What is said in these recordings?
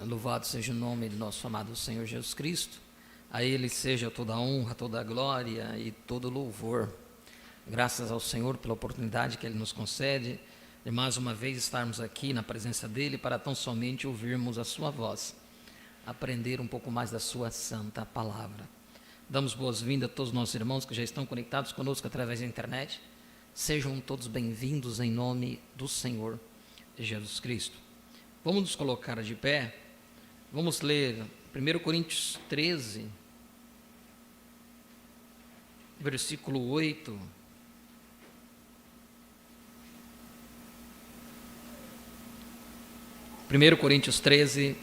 Louvado seja o nome de nosso amado Senhor Jesus Cristo. A Ele seja toda a honra, toda a glória e todo o louvor. Graças ao Senhor pela oportunidade que Ele nos concede de mais uma vez estarmos aqui na presença dEle para tão somente ouvirmos a Sua voz, aprender um pouco mais da Sua santa palavra. Damos boas-vindas a todos os nossos irmãos que já estão conectados conosco através da internet. Sejam todos bem-vindos em nome do Senhor Jesus Cristo. Vamos nos colocar de pé. Vamos ler 1 Coríntios 13, versículo 8. Primeiro Coríntios 13,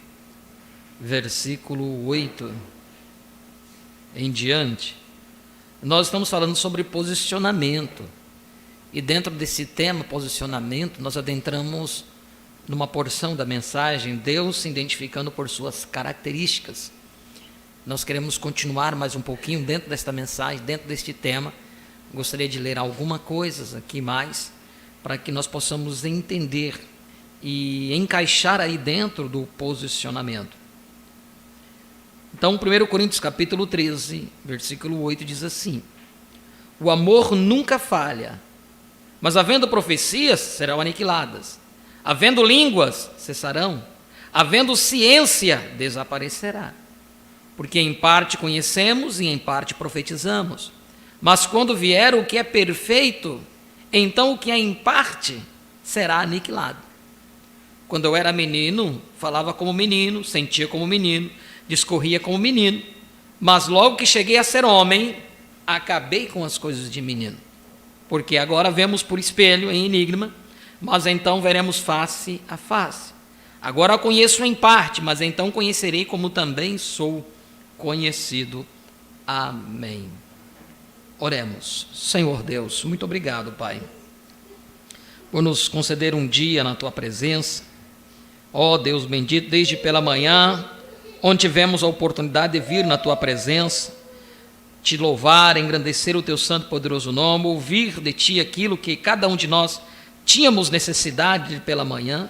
versículo 8 em diante. Nós estamos falando sobre posicionamento. E dentro desse tema, posicionamento, nós adentramos numa porção da mensagem, Deus se identificando por suas características. Nós queremos continuar mais um pouquinho dentro desta mensagem, dentro deste tema. Gostaria de ler algumas coisas aqui mais, para que nós possamos entender e encaixar aí dentro do posicionamento. Então, 1 Coríntios capítulo 13, versículo 8 diz assim: o amor nunca falha, mas havendo profecias, serão aniquiladas. Havendo línguas, cessarão. Havendo ciência, desaparecerá. Porque em parte conhecemos e em parte profetizamos. Mas quando vier o que é perfeito, então o que é em parte será aniquilado. Quando eu era menino, falava como menino, sentia como menino, discorria como menino. Mas logo que cheguei a ser homem, acabei com as coisas de menino. Porque agora vemos por espelho, em enigma, mas então veremos face a face. Agora conheço em parte, mas então conhecerei como também sou conhecido. Amém. Oremos. Senhor Deus, muito obrigado, Pai, por nos conceder um dia na Tua presença. Ó Deus bendito, desde pela manhã, onde tivemos a oportunidade de vir na Tua presença, te louvar, engrandecer o Teu santo e poderoso nome, ouvir de Ti aquilo que cada um de nós tínhamos necessidade pela manhã.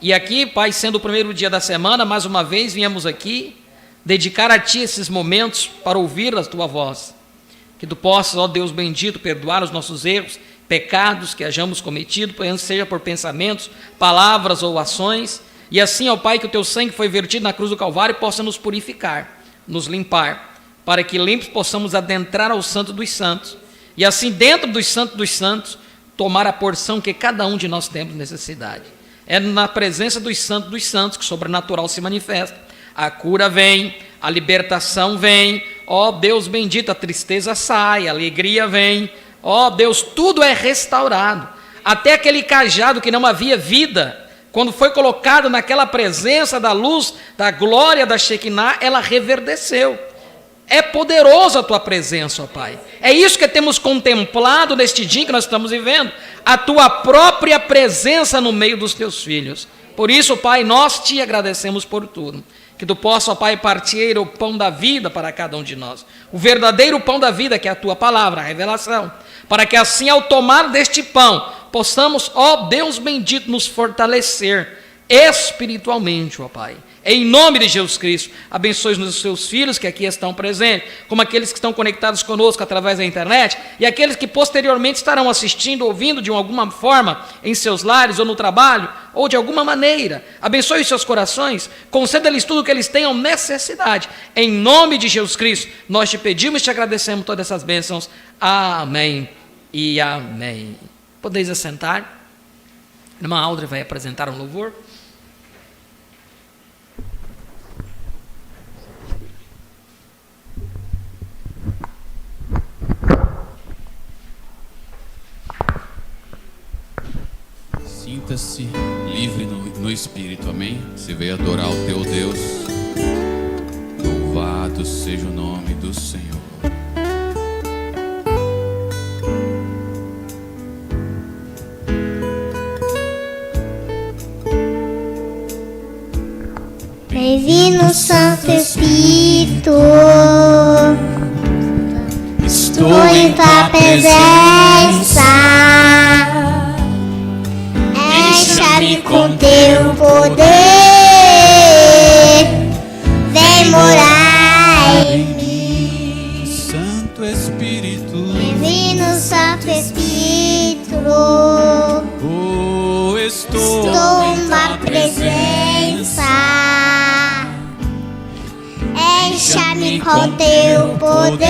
E aqui, Pai, sendo o primeiro dia da semana, mais uma vez viemos aqui dedicar a Ti esses momentos para ouvir a Tua voz. Que Tu possas, ó Deus bendito, perdoar os nossos erros, pecados que hajamos cometido, seja por pensamentos, palavras ou ações. E assim, ó Pai, que o Teu sangue foi vertido na cruz do Calvário possa nos purificar, nos limpar, para que limpos possamos adentrar ao Santo dos Santos. E assim, dentro dos Santos, tomar a porção que cada um de nós temos necessidade. É na presença dos Santos que o sobrenatural se manifesta. A cura vem, a libertação vem, ó Deus bendito, a tristeza sai, a alegria vem, ó Deus, tudo é restaurado. Até aquele cajado que não havia vida, quando foi colocado naquela presença da luz, da glória da Shekinah, ela reverdeceu. É poderoso a Tua presença, ó Pai. É isso que temos contemplado neste dia que nós estamos vivendo. A Tua própria presença no meio dos Teus filhos. Por isso, Pai, nós Te agradecemos por tudo. Que Tu possa, ó Pai, partir o pão da vida para cada um de nós. O verdadeiro pão da vida, que é a Tua palavra, a revelação. Para que assim, ao tomar deste pão, possamos, ó Deus bendito, nos fortalecer espiritualmente, ó Pai. Em nome de Jesus Cristo, abençoe os seus filhos que aqui estão presentes, como aqueles que estão conectados conosco através da internet, e aqueles que posteriormente estarão assistindo, ouvindo de alguma forma, em seus lares ou no trabalho, ou de alguma maneira. Abençoe os seus corações, conceda-lhes tudo o que eles tenham necessidade. Em nome de Jesus Cristo, nós Te pedimos e Te agradecemos todas essas bênçãos. Amém e amém. Podeis assentar. A irmã Audrey vai apresentar um louvor. Sinta-se livre no Espírito, amém? Você veio adorar o teu Deus. Louvado seja o nome do Senhor. Bem-vindo, Santo Espírito. Estou em Tua presença. Encha-me com Teu poder. com teu poder,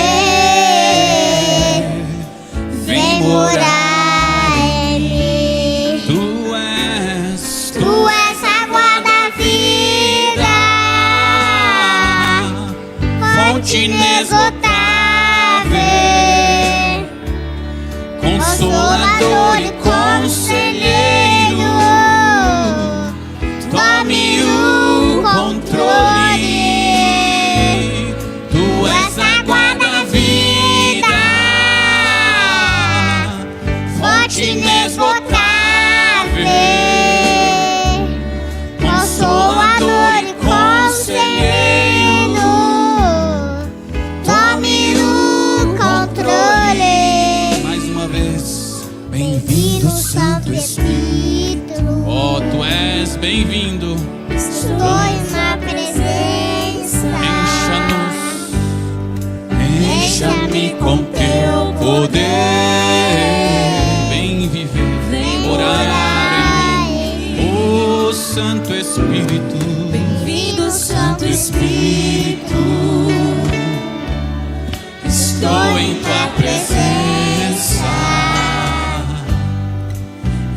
vem morar em mim. Tu és água da vida, fonte inesgotável, consolador e conselheiro, tome o controle. Tu és água da vida, fonte inesgotável, consolador e conselheiro, tome o controle. Mais uma vez, Bem-vindo, Santo Espírito, oh, tu és bem-vindo. estou na presença. Encha-me com teu poder. Vem viver, vem morar em mim. Oh, Santo Espírito, Bem-vindo, Santo Espírito, estou em tua presença.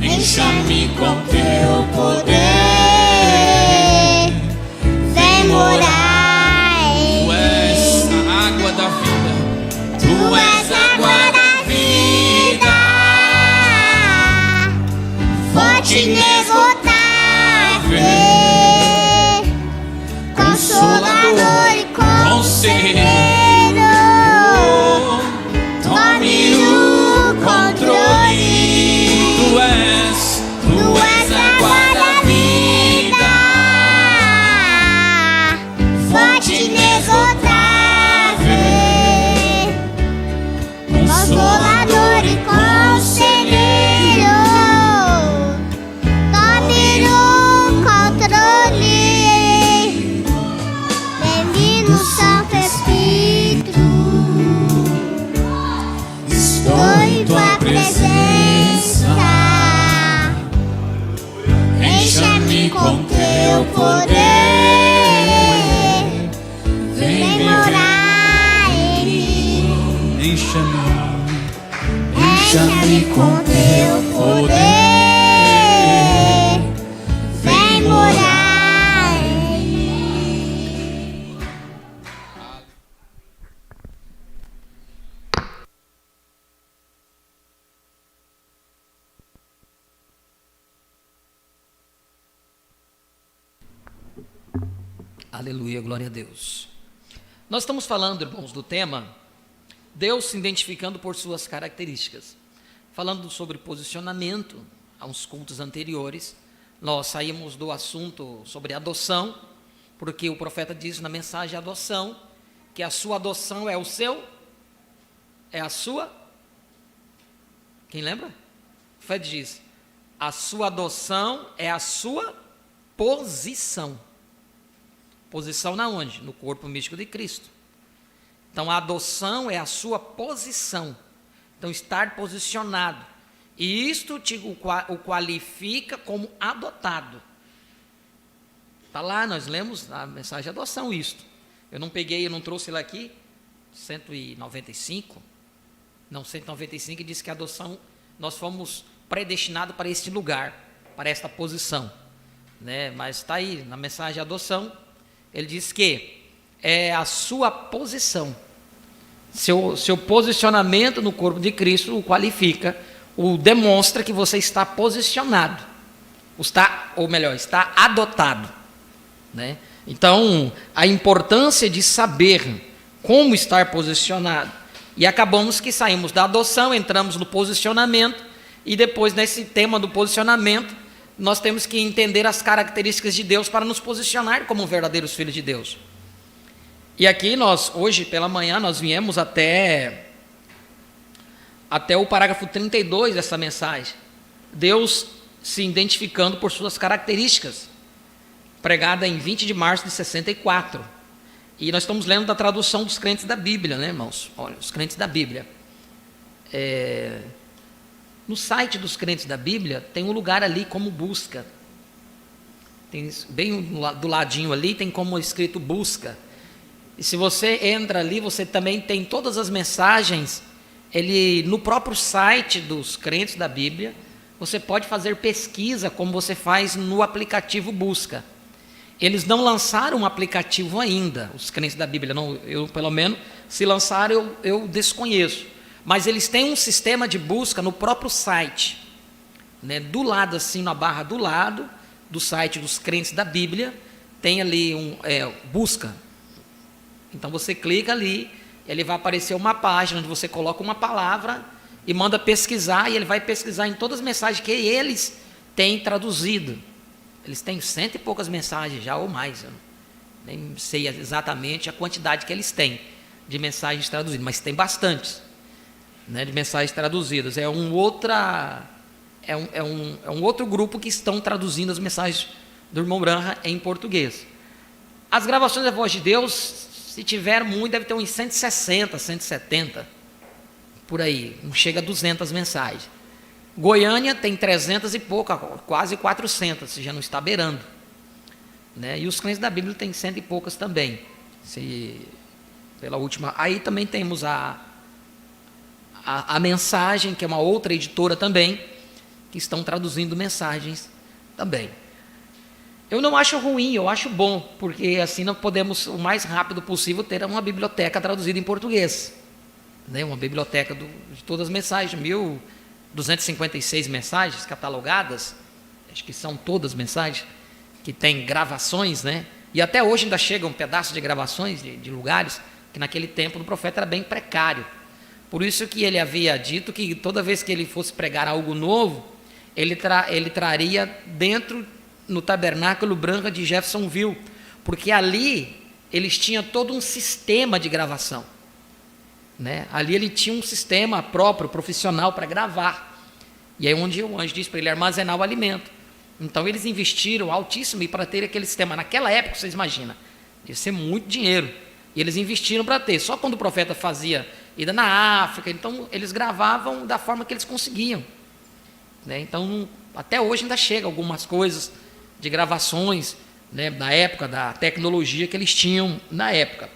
Encha-me com teu poder. vem morar Tu és a água da vida. Tu és a água da vida. fonte inesgotável, consolador e conselheiro, tome o controle. Tu és água da vida. Fonte inesgotável, consolador e conselheiro, tome o controle. Bem-vindo, Santo Espírito, estou em tua presença. Encha-me com teu poder, vem morar em mim. Encha-me com teu poder, vem morar em mim. Aleluia, glória a Deus. Nós estamos falando, irmãos, do tema Deus se identificando por suas características. Falando sobre posicionamento, há uns cultos anteriores, nós saímos do assunto sobre adoção, porque o profeta diz na mensagem adoção, que a sua adoção é o seu, é a sua, quem lembra? O profeta diz, a sua adoção é a sua posição. Posição na onde? No corpo místico de Cristo. Então a adoção é a sua posição. Então estar posicionado. E isto o qualifica como adotado. Está lá, nós lemos a mensagem de adoção isto. Eu não trouxe ele aqui, 195. Não, 195 diz que a adoção, nós fomos predestinados para este lugar, para esta posição. Né? Mas está aí, na mensagem de adoção, ele diz que é a sua posição. Seu posicionamento no corpo de Cristo o qualifica, o demonstra que você está posicionado. Está adotado. Né? Então, a importância de saber como estar posicionado. E acabamos que saímos da adoção, entramos no posicionamento, e depois, nesse tema do posicionamento, nós temos que entender as características de Deus para nos posicionar como verdadeiros filhos de Deus. E aqui hoje pela manhã, nós viemos até o parágrafo 32 dessa mensagem. Deus se identificando por suas características, pregada em 20 de março de 64. E nós estamos lendo da tradução dos crentes da Bíblia, né, irmãos? Olha, os crentes da Bíblia. No site dos crentes da Bíblia, tem um lugar ali como busca. Tem bem do ladinho ali, tem como escrito busca. E se você entra ali, você também tem todas as mensagens. No próprio site dos crentes da Bíblia, você pode fazer pesquisa como você faz no aplicativo Busca. Eles não lançaram um aplicativo ainda, os crentes da Bíblia, não, eu pelo menos, se lançaram eu desconheço. Mas eles têm um sistema de busca no próprio site, né? Do lado, assim, na barra do lado do site dos crentes da Bíblia, tem ali busca. Então você clica ali, ele vai aparecer uma página onde você coloca uma palavra e manda pesquisar, e ele vai pesquisar em todas as mensagens que eles têm traduzido. Eles têm 100 e poucas mensagens já, ou mais. Eu nem sei exatamente a quantidade que eles têm de mensagens traduzidas, mas tem bastantes, né, de mensagens traduzidas. É um outro grupo que estão traduzindo as mensagens do irmão Branham em português. As gravações da Voz de Deus, se tiver muito, deve ter uns 160, 170, por aí, não chega a 200 mensagens. Goiânia tem 300 e pouca, quase 400, se já não está beirando, né? E os crentes da Bíblia têm 100 e poucas também. Pela última, aí também temos a Mensagem, que é uma outra editora também, que estão traduzindo mensagens também. Eu não acho ruim, eu acho bom, porque assim nós podemos, o mais rápido possível, ter uma biblioteca traduzida em português, né? Uma biblioteca de todas as mensagens, 1.256 mensagens catalogadas, acho que são todas mensagens, que tem gravações, né? E até hoje ainda chegam pedaços de gravações de lugares, que naquele tempo do profeta era bem precário. Por isso que ele havia dito que toda vez que ele fosse pregar algo novo, ele traria no tabernáculo Branham de Jeffersonville, porque ali eles tinham todo um sistema de gravação, né? Ali ele tinha um sistema próprio, profissional, para gravar. E aí onde o anjo disse para ele armazenar o alimento. Então eles investiram altíssimo para ter aquele sistema. Naquela época, vocês imaginam, ia ser muito dinheiro. E eles investiram para ter. Só quando o profeta fazia ida na África, então eles gravavam da forma que eles conseguiam, né? Então até hoje ainda chega algumas coisas de gravações, né, na época da tecnologia que eles tinham na época.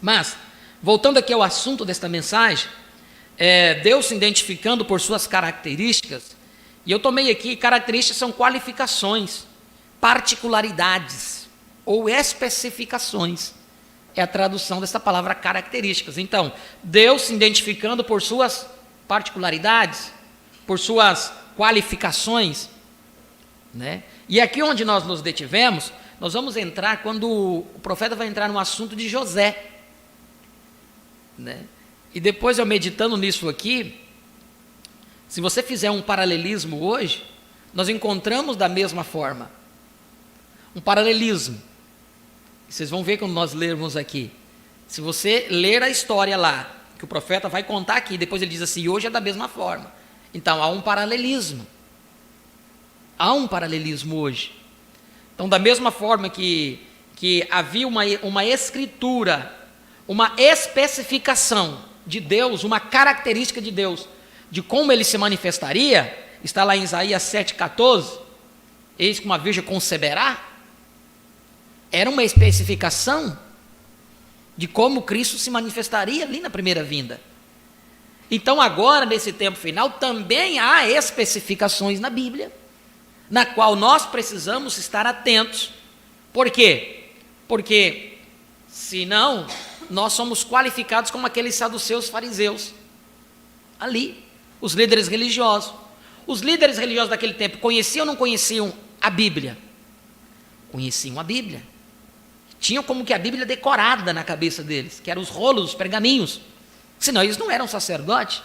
Mas, voltando aqui ao assunto desta mensagem, Deus se identificando por suas características, e eu tomei aqui, características são qualificações, particularidades ou especificações, é a tradução dessa palavra características. Então, Deus se identificando por suas particularidades, por suas qualificações, né? E aqui onde nós nos detivemos, nós vamos entrar quando o profeta vai entrar no assunto de José, né? E depois eu meditando nisso aqui, se você fizer um paralelismo hoje, nós encontramos da mesma forma um paralelismo. Vocês vão ver quando nós lermos aqui. Se você ler a história lá, que o profeta vai contar aqui, depois ele diz assim, hoje é da mesma forma. Então há um paralelismo. Há um paralelismo hoje. Então, da mesma forma que havia uma escritura, uma especificação de Deus, uma característica de Deus, de como ele se manifestaria, está lá em Isaías 7,14, eis que uma virgem conceberá. Era uma especificação de como Cristo se manifestaria ali na primeira vinda. Então agora, nesse tempo final, também há especificações na Bíblia, na qual nós precisamos estar atentos. Por quê? Porque, senão, nós somos qualificados como aqueles saduceus fariseus, ali, os líderes religiosos. Os líderes religiosos daquele tempo conheciam ou não conheciam a Bíblia? Conheciam a Bíblia. Tinham como que a Bíblia decorada na cabeça deles, que eram os rolos, os pergaminhos. Senão eles não eram sacerdotes.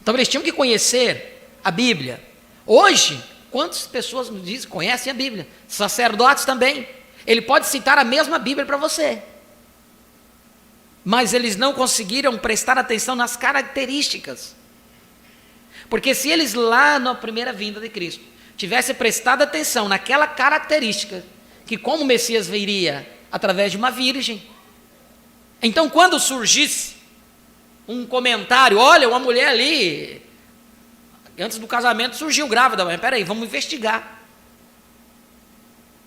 Então eles tinham que conhecer a Bíblia. Hoje, quantas pessoas nos dizem, conhecem a Bíblia? Sacerdotes também. Ele pode citar a mesma Bíblia para você. Mas eles não conseguiram prestar atenção nas características. Porque se eles lá na primeira vinda de Cristo tivessem prestado atenção naquela característica, que como o Messias viria através de uma virgem, então quando surgisse um comentário, olha, uma mulher ali, antes do casamento surgiu grávida, mas peraí, vamos investigar.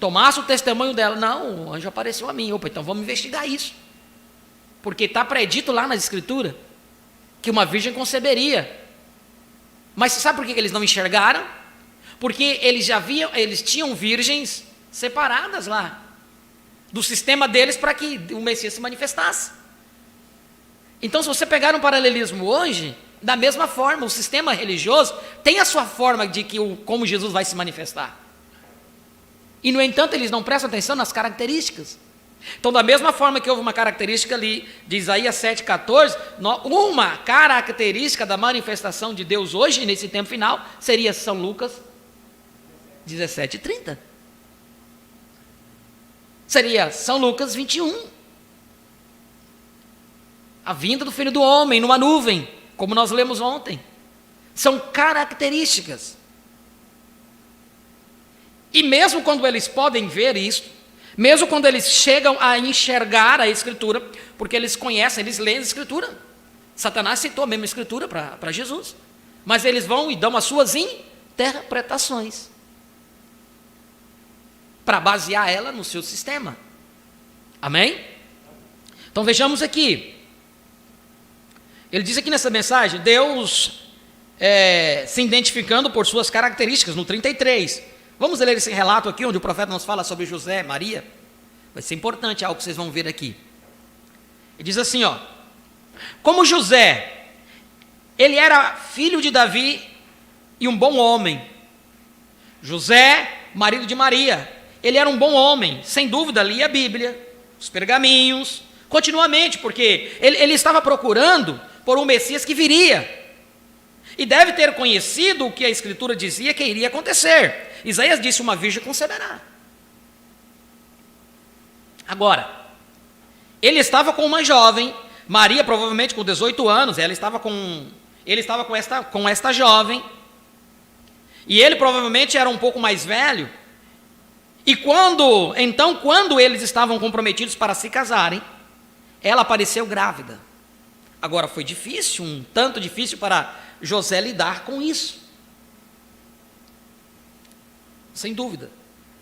tomasse o testemunho dela. Não, o anjo apareceu a mim. Opa, então vamos investigar isso. Porque está predito lá na Escritura que uma virgem conceberia. Mas você sabe por que eles não enxergaram? Porque eles tinham virgens separadas lá do sistema deles para que o Messias se manifestasse. Então, se você pegar um paralelismo hoje, da mesma forma, o sistema religioso tem a sua forma de como Jesus vai se manifestar. E, no entanto, eles não prestam atenção nas características. Então, da mesma forma que houve uma característica ali de Isaías 7,14, uma característica da manifestação de Deus hoje, nesse tempo final, seria São Lucas 17,30. Seria São Lucas 21. A vinda do Filho do Homem numa nuvem, como nós lemos ontem. São características. E mesmo quando eles podem ver isso, mesmo quando eles chegam a enxergar a Escritura, porque eles conhecem, eles leem a Escritura. Satanás citou a mesma Escritura para Jesus. Mas eles vão e dão as suas interpretações para basear ela no seu sistema. Amém? Então vejamos aqui. Ele diz aqui nessa mensagem, Deus se identificando por suas características, no 33. Vamos ler esse relato aqui, onde o profeta nos fala sobre José e Maria. Vai ser importante algo que vocês vão ver aqui. Ele diz assim, ó. Como José, ele era filho de Davi e um bom homem. José, marido de Maria, ele era um bom homem, sem dúvida, lia a Bíblia, os pergaminhos, continuamente, porque ele estava procurando por um Messias que viria. E deve ter conhecido o que a Escritura dizia que iria acontecer. Isaías disse, uma virgem conceberá. Agora, ele estava com uma jovem, Maria provavelmente com 18 anos, ele estava com esta jovem, e ele provavelmente era um pouco mais velho, e quando eles estavam comprometidos para se casarem, ela apareceu grávida. Agora foi difícil, um tanto difícil para José lidar com isso. Sem dúvida.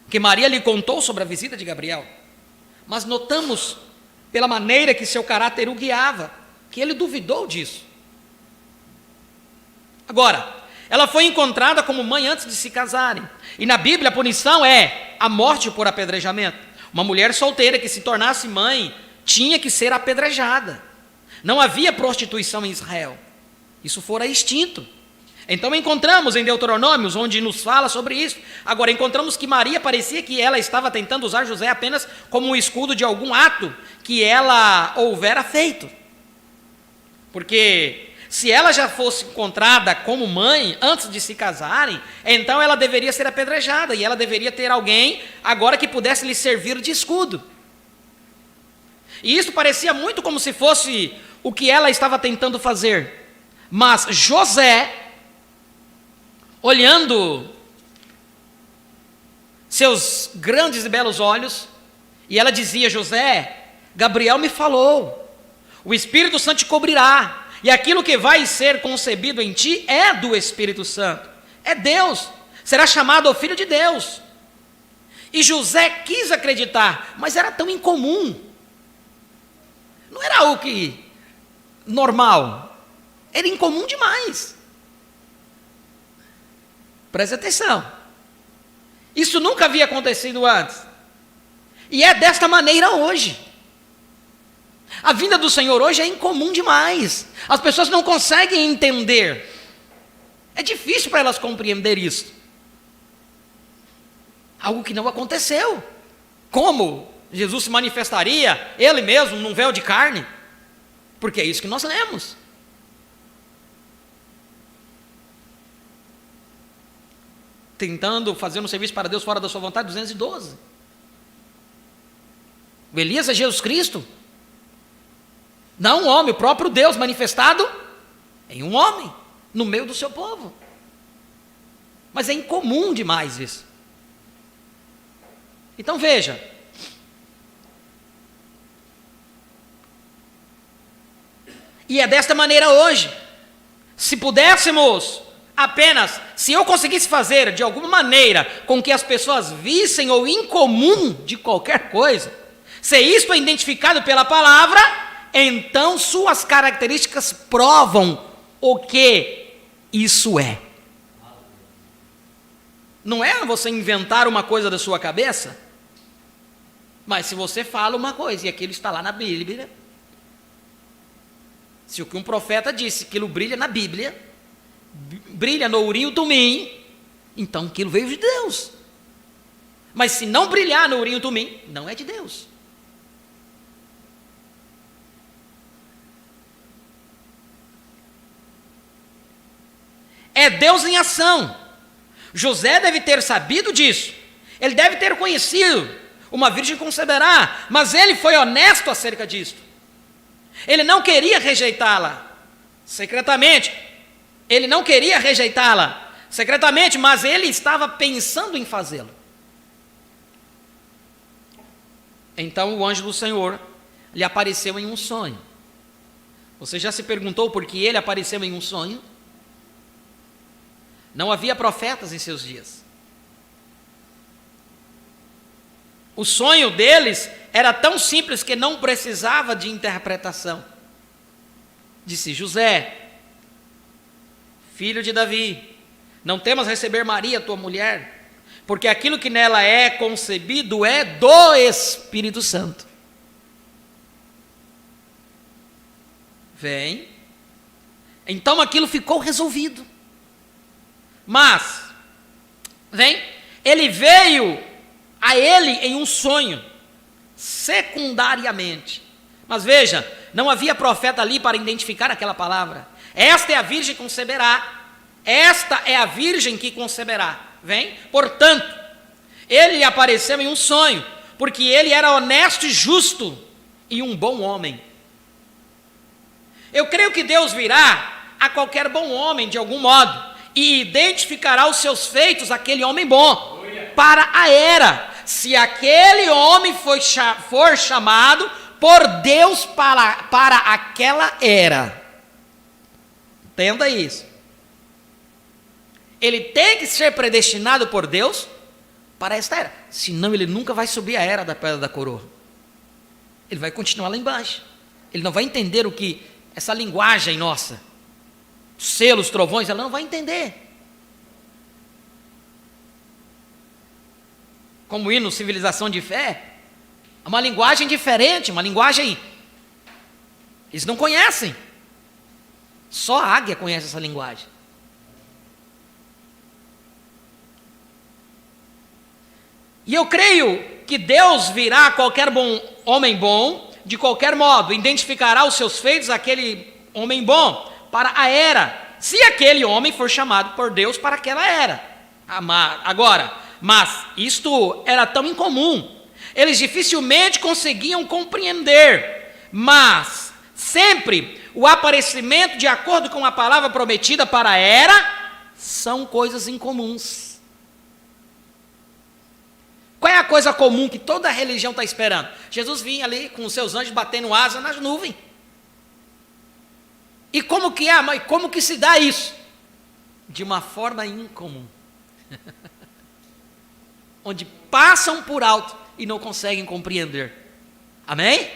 Porque Maria lhe contou sobre a visita de Gabriel. Mas notamos, pela maneira que seu caráter o guiava, que ele duvidou disso. Agora, ela foi encontrada como mãe antes de se casarem. E na Bíblia a punição é a morte por apedrejamento. Uma mulher solteira que se tornasse mãe tinha que ser apedrejada. Não havia prostituição em Israel. Isso fora extinto. Então encontramos em Deuteronômios, onde nos fala sobre isso. Agora encontramos que Maria parecia que ela estava tentando usar José apenas como um escudo de algum ato que ela houvera feito. Porque se ela já fosse encontrada como mãe antes de se casarem, então ela deveria ser apedrejada e ela deveria ter alguém agora que pudesse lhe servir de escudo. E isso parecia muito como se fosse o que ela estava tentando fazer. Mas José, olhando seus grandes e belos olhos, e ela dizia, José, Gabriel me falou, o Espírito Santo te cobrirá, e aquilo que vai ser concebido em ti é do Espírito Santo, é Deus, será chamado o Filho de Deus. E José quis acreditar, mas era tão incomum, não era algo que normal, era incomum demais. Preste atenção, isso nunca havia acontecido antes, e é desta maneira hoje. A vinda do Senhor hoje é incomum demais, as pessoas não conseguem entender, é difícil para elas compreender isso, algo que não aconteceu. Como Jesus se manifestaria, ele mesmo, num véu de carne? Porque é isso que nós lemos. Tentando fazer um serviço para Deus fora da sua vontade, 212. O Elias é Jesus Cristo. Não um homem, o próprio Deus manifestado em um homem, no meio do seu povo. Mas é incomum demais isso. Então veja. E é desta maneira hoje. Se pudéssemos apenas se eu conseguisse fazer de alguma maneira com que as pessoas vissem o incomum de qualquer coisa, se isto é identificado pela palavra, então suas características provam o que isso é. Não é você inventar uma coisa da sua cabeça, mas se você fala uma coisa e aquilo está lá na Bíblia, se o que um profeta disse, aquilo brilha na Bíblia, brilha no Urim e o Tumim, então aquilo veio de Deus. Mas se não brilhar no Urim e o Tumim, não é de Deus. É Deus em ação. José deve ter sabido disso. Ele deve ter conhecido. Uma virgem conceberá, mas ele foi honesto acerca disso. Ele não queria rejeitá-la secretamente. Ele não queria rejeitá-la secretamente, mas ele estava pensando em fazê-lo. Então o anjo do Senhor lhe apareceu em um sonho. Você já se perguntou por que ele apareceu em um sonho? Não havia profetas em seus dias. O sonho deles era tão simples que não precisava de interpretação. Disse: José, filho de Davi, não temas receber Maria, tua mulher, porque aquilo que nela é concebido é do Espírito Santo. Vem. Então aquilo ficou resolvido. Mas, vem, ele veio a ele em um sonho, secundariamente. Mas veja, não havia profeta ali para identificar aquela palavra. Esta é a virgem que conceberá. Esta é a virgem que conceberá. Vem? Portanto, ele apareceu em um sonho, porque ele era honesto e justo e um bom homem. Eu creio que Deus virá a qualquer bom homem de algum modo e identificará os seus feitos, aquele homem bom, para a era. Se aquele homem for chamado por Deus para aquela era. Entenda isso. Ele tem que ser predestinado por Deus para esta era. Senão ele nunca vai subir a era da pedra da coroa. Ele vai continuar lá embaixo. Ele não vai entender o que essa linguagem nossa, selos, trovões, ela não vai entender. Como hino Civilização de Fé, é uma linguagem diferente, uma linguagem eles não conhecem. Só a águia conhece essa linguagem. E eu creio que Deus virá a qualquer homem bom, de qualquer modo, identificará os seus feitos, aquele homem bom, para a era, se aquele homem for chamado por Deus para aquela era. Agora, mas isto era tão incomum, eles dificilmente conseguiam compreender, mas sempre o aparecimento de acordo com a palavra prometida para a era, são coisas incomuns. Qual é a coisa comum que toda religião está esperando? Jesus vinha ali com os seus anjos batendo asa nas nuvens. E como que é, mas como que se dá isso? De uma forma incomum. Onde passam por alto e não conseguem compreender. Amém?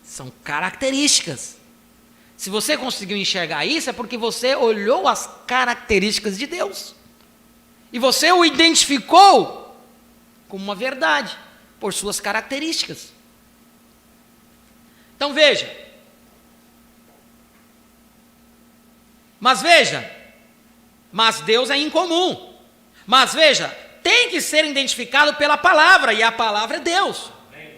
São características. Se você conseguiu enxergar isso, é porque você olhou as características de Deus. E você o identificou como uma verdade, por suas características. Então veja. Mas Deus é incomum. Mas veja, tem que ser identificado pela palavra, e a palavra é Deus.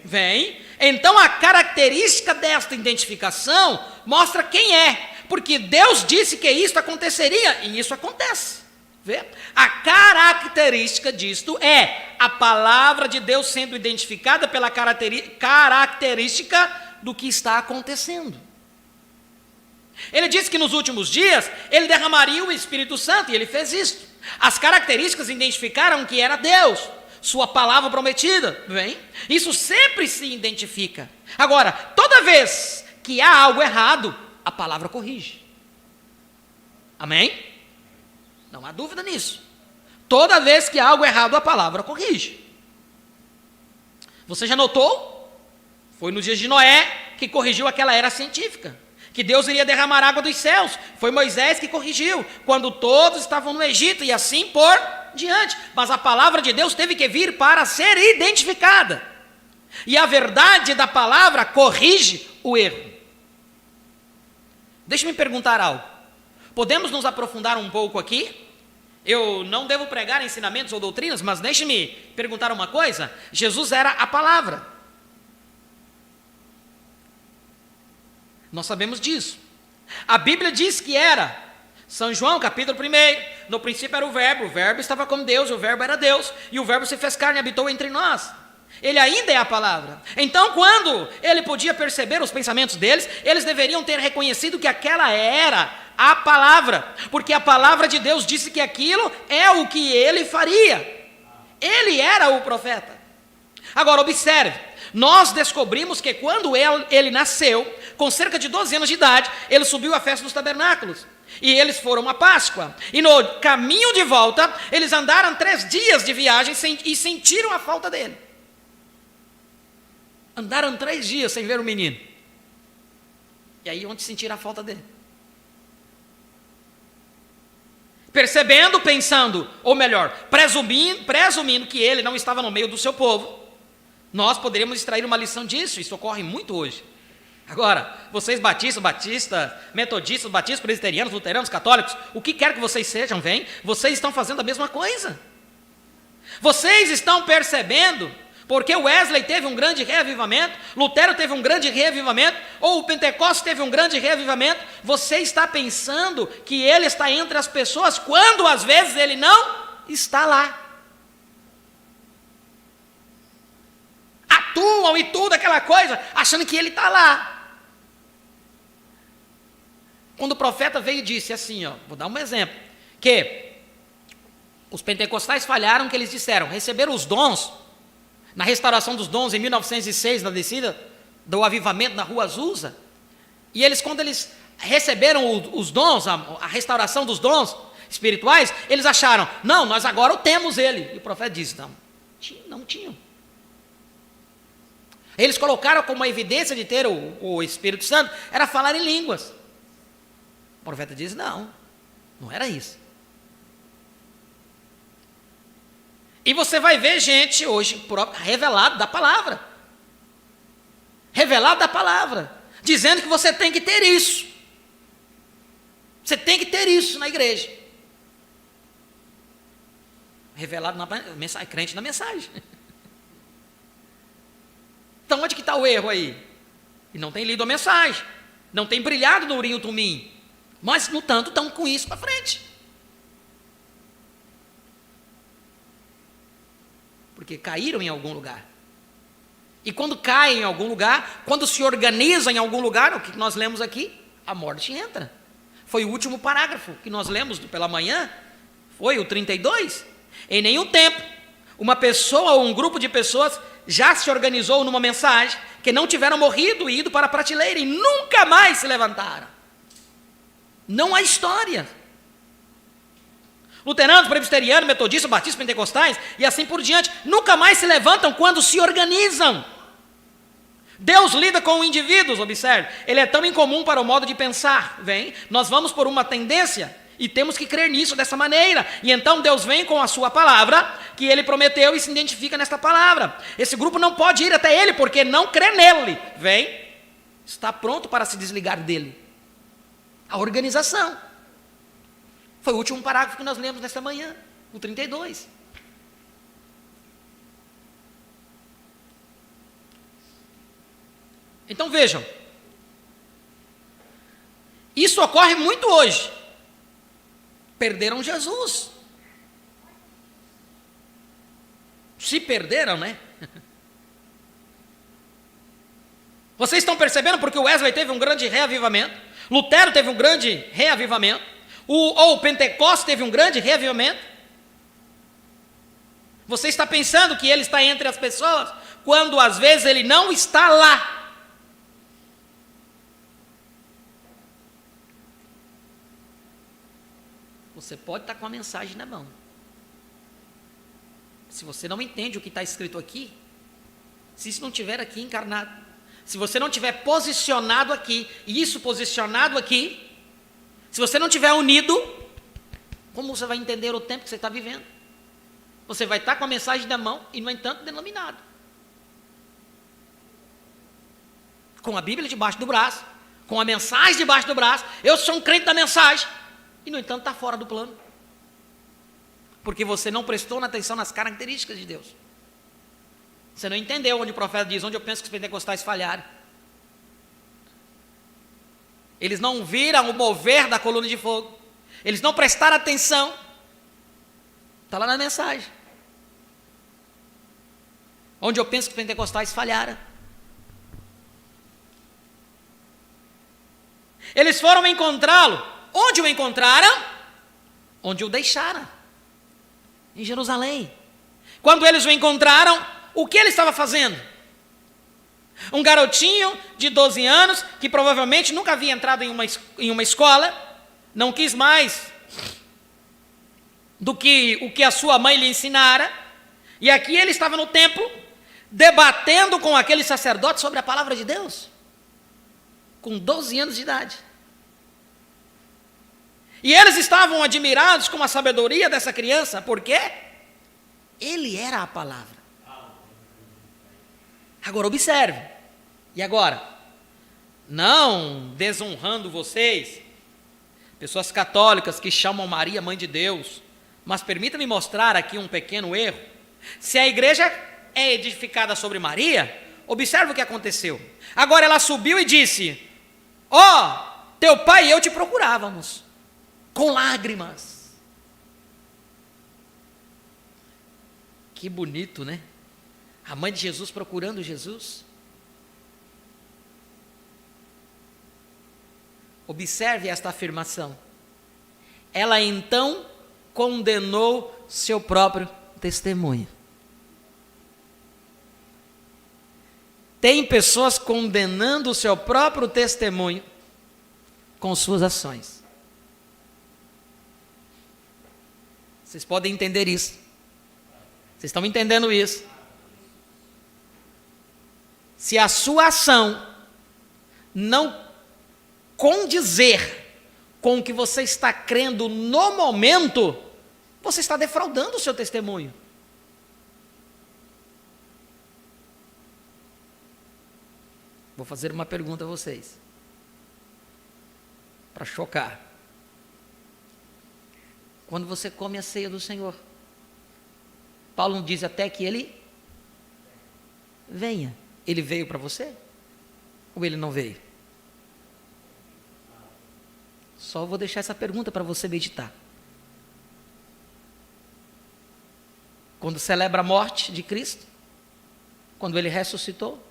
Vem. Então a característica desta identificação mostra quem é, porque Deus disse que isso aconteceria, e isso acontece. Vê? A característica disto é a palavra de Deus sendo identificada pela característica do que está acontecendo. Ele disse que nos últimos dias ele derramaria o Espírito Santo, e ele fez isso. As características identificaram que era Deus, sua palavra prometida. Bem, isso sempre se identifica. Agora, toda vez que há algo errado, a palavra corrige. Amém? Não há dúvida nisso. Toda vez que há algo errado, a palavra corrige. Você já notou? Foi nos dias de Noé que corrigiu aquela era científica, que Deus iria derramar água dos céus. Foi Moisés que corrigiu, quando todos estavam no Egito, e assim por diante. Mas a palavra de Deus teve que vir para ser identificada. E a verdade da palavra corrige o erro. Deixe-me perguntar algo. Podemos nos aprofundar um pouco aqui? Eu não devo pregar ensinamentos ou doutrinas, mas deixe-me perguntar uma coisa. Jesus era a palavra. Nós sabemos disso. A Bíblia diz que era. São João, capítulo 1. No princípio era o verbo estava com Deus, o verbo era Deus, e o verbo se fez carne e habitou entre nós. Ele ainda é a palavra. Então, quando ele podia perceber os pensamentos deles, eles deveriam ter reconhecido que aquela era a palavra, porque a palavra de Deus disse que aquilo é o que ele faria. Ele era o profeta. Agora, observe, nós descobrimos que quando ele nasceu, com cerca de 12 anos de idade, ele subiu à festa dos tabernáculos, e eles foram à Páscoa, e no caminho de volta, eles andaram 3 dias de viagem e sentiram a falta dele. Andaram 3 dias sem ver o menino, e aí onde sentiram a falta dele? Percebendo, pensando, ou melhor, presumindo que ele não estava no meio do seu povo, nós poderíamos extrair uma lição disso. Isso ocorre muito hoje. Agora, vocês batistas, metodistas, batistas, presbiterianos, luteranos, católicos, o que quer que vocês sejam, vocês estão fazendo a mesma coisa. Vocês estão percebendo, porque Wesley teve um grande reavivamento, Lutero teve um grande reavivamento, ou o Pentecostes teve um grande reavivamento, você está pensando que ele está entre as pessoas, quando às vezes ele não está lá. Atuam e tudo, aquela coisa, achando que ele está lá. Quando o profeta veio e disse assim, vou dar um exemplo, que os pentecostais falharam, que eles disseram, receberam os dons, na restauração dos dons em 1906, na descida do avivamento na rua Azusa, e eles, quando eles receberam os dons, a restauração dos dons espirituais, eles acharam, não, nós agora temos ele. E o profeta disse, não tinham. Eles colocaram como evidência de ter o Espírito Santo, era falar em línguas. O profeta disse, não era isso. E você vai ver gente hoje revelado da palavra, dizendo que você tem que ter isso. Você tem que ter isso na igreja. Revelado na mensagem, crente na mensagem. Então onde que está o erro aí? E não tem lido a mensagem, não tem brilhado no urim e tumim, mas no tanto estão com isso para frente. Porque caíram em algum lugar. E quando caem em algum lugar, quando se organizam em algum lugar, o que nós lemos aqui, a morte entra. Foi o último parágrafo que nós lemos pela manhã, foi o 32. Em nenhum tempo, uma pessoa ou um grupo de pessoas já se organizou numa mensagem que não tiveram morrido e ido para a prateleira e nunca mais se levantaram. Não há história. Luteranos, presbiterianos, metodistas, batistas, pentecostais e assim por diante, nunca mais se levantam quando se organizam. Deus lida com indivíduos, observe, ele é tão incomum para o modo de pensar, nós vamos por uma tendência e temos que crer nisso dessa maneira, e então Deus vem com a sua palavra, que ele prometeu e se identifica nesta palavra. Esse grupo não pode ir até ele, porque não crê nele, está pronto para se desligar dele. A organização. Foi o último parágrafo que nós lemos nesta manhã, o 32. Então vejam, isso ocorre muito hoje. Perderam Jesus. Se perderam, Vocês estão percebendo porque o Wesley teve um grande reavivamento, Lutero teve um grande reavivamento, ou o Pentecostes teve um grande reavivamento? Você está pensando que ele está entre as pessoas, quando às vezes ele não está lá. Você pode estar com a mensagem na mão. Se você não entende o que está escrito aqui, se isso não estiver aqui encarnado, se você não estiver posicionado aqui, e isso posicionado aqui, se você não estiver unido, como você vai entender o tempo que você está vivendo? Você vai estar com a mensagem na mão e, no entanto, denominado. Com a Bíblia debaixo do braço, com a mensagem debaixo do braço, eu sou um crente da mensagem, e, no entanto, está fora do plano. Porque você não prestou atenção nas características de Deus. Você não entendeu onde o profeta diz, onde eu penso que os pentecostais falharam. Eles não viram o mover da coluna de fogo. Eles não prestaram atenção. Está lá na mensagem. Onde eu penso que os pentecostais falharam. Eles foram encontrá-lo. Onde o encontraram? Onde o deixaram. Em Jerusalém. Quando eles o encontraram, o que ele estava fazendo? Um garotinho de 12 anos, que provavelmente nunca havia entrado em uma escola, não quis mais do que o que a sua mãe lhe ensinara, e aqui ele estava no templo, debatendo com aqueles sacerdotes sobre a palavra de Deus, com 12 anos de idade. E eles estavam admirados com a sabedoria dessa criança, porque ele era a palavra. Agora observe, e agora? Não desonrando vocês, pessoas católicas que chamam Maria mãe de Deus, mas permita-me mostrar aqui um pequeno erro. Se a igreja é edificada sobre Maria, observe o que aconteceu. Agora ela subiu e disse, teu pai e eu te procurávamos, com lágrimas. Que bonito, né? A mãe de Jesus procurando Jesus. Observe esta afirmação. Ela então condenou seu próprio testemunho. Tem pessoas condenando o seu próprio testemunho com suas ações. Vocês podem entender isso. Vocês estão entendendo isso? Se a sua ação não condizer com o que você está crendo no momento, você está defraudando o seu testemunho. Vou fazer uma pergunta a vocês, para chocar. Quando você come a ceia do Senhor, Paulo diz até que ele venha. Ele veio para você? Ou ele não veio? Só vou deixar essa pergunta para você meditar. Quando celebra a morte de Cristo, quando ele ressuscitou,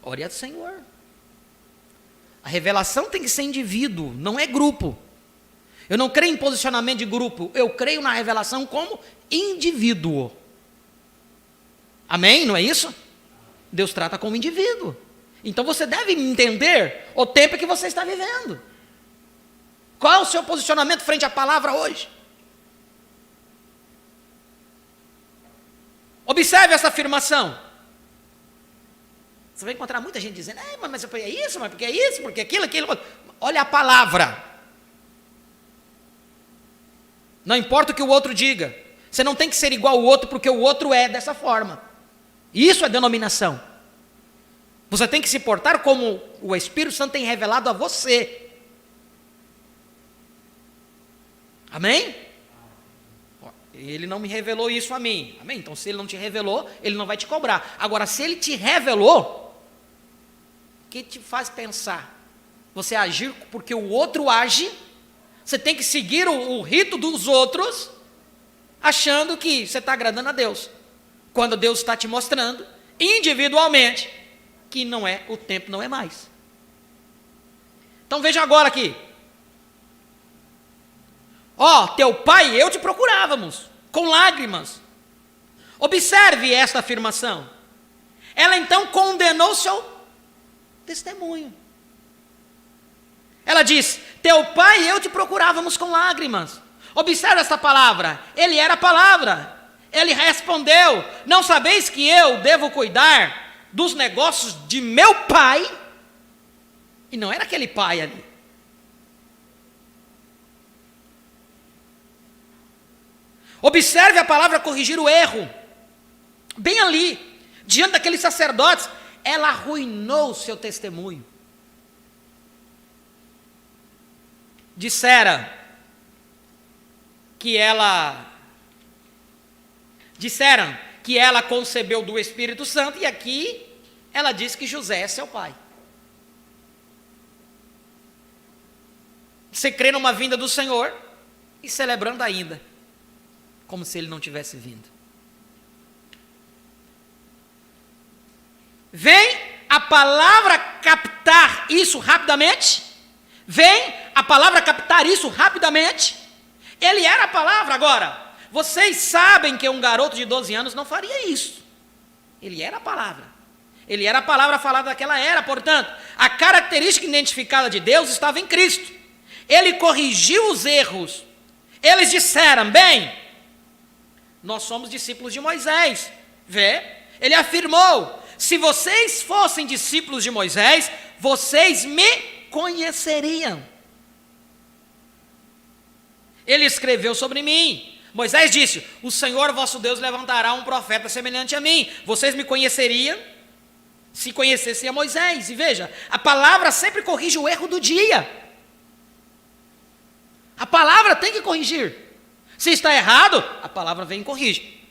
ore ao Senhor. A revelação tem que ser indivíduo, não é grupo. Eu não creio em posicionamento de grupo, eu creio na revelação como indivíduo. Amém? Não é isso? Deus trata como indivíduo. Então você deve entender o tempo que você está vivendo. Qual é o seu posicionamento frente à palavra hoje? Observe essa afirmação. Você vai encontrar muita gente dizendo, mas é isso, mas porque é isso, porque aquilo. Olha a palavra. Não importa o que o outro diga. Você não tem que ser igual ao outro, porque o outro é dessa forma. Isso é denominação. Você tem que se portar como o Espírito Santo tem revelado a você. Amém? Ele não me revelou isso a mim. Amém? Então, se ele não te revelou, ele não vai te cobrar. Agora, se ele te revelou, o que te faz pensar? Você agir porque o outro age, você tem que seguir o rito dos outros, achando que você está agradando a Deus. Quando Deus está te mostrando, individualmente, que não é, o tempo não é mais. Então veja agora aqui. Teu pai e eu te procurávamos, com lágrimas. Observe esta afirmação. Ela então condenou seu testemunho. Ela diz: teu pai e eu te procurávamos com lágrimas. Observe essa palavra. Ele era a palavra. Ele respondeu: não sabeis que eu devo cuidar dos negócios de meu pai? E não era aquele pai ali. Observe a palavra corrigir o erro. Bem ali, diante daqueles sacerdotes, ela arruinou o seu testemunho. Disseram que ela concebeu do Espírito Santo, e aqui ela diz que José é seu pai. Você crê numa vinda do Senhor e celebrando ainda como se ele não tivesse vindo. Vem a palavra captar isso rapidamente? Vem a palavra captar isso rapidamente? Ele era a palavra. Agora, vocês sabem que um garoto de 12 anos não faria isso. Ele era a palavra. Ele era a palavra falada daquela era. Portanto, a característica identificada de Deus estava em Cristo. Ele corrigiu os erros. Eles disseram: bem, nós somos discípulos de Moisés. Vê? Ele afirmou: se vocês fossem discípulos de Moisés, vocês me conheceriam. Ele escreveu sobre mim. Moisés disse: o Senhor vosso Deus levantará um profeta semelhante a mim. Vocês me conheceriam se conhecessem a Moisés. E veja, a palavra sempre corrige o erro do dia. A palavra tem que corrigir. Se está errado, a palavra vem e corrige.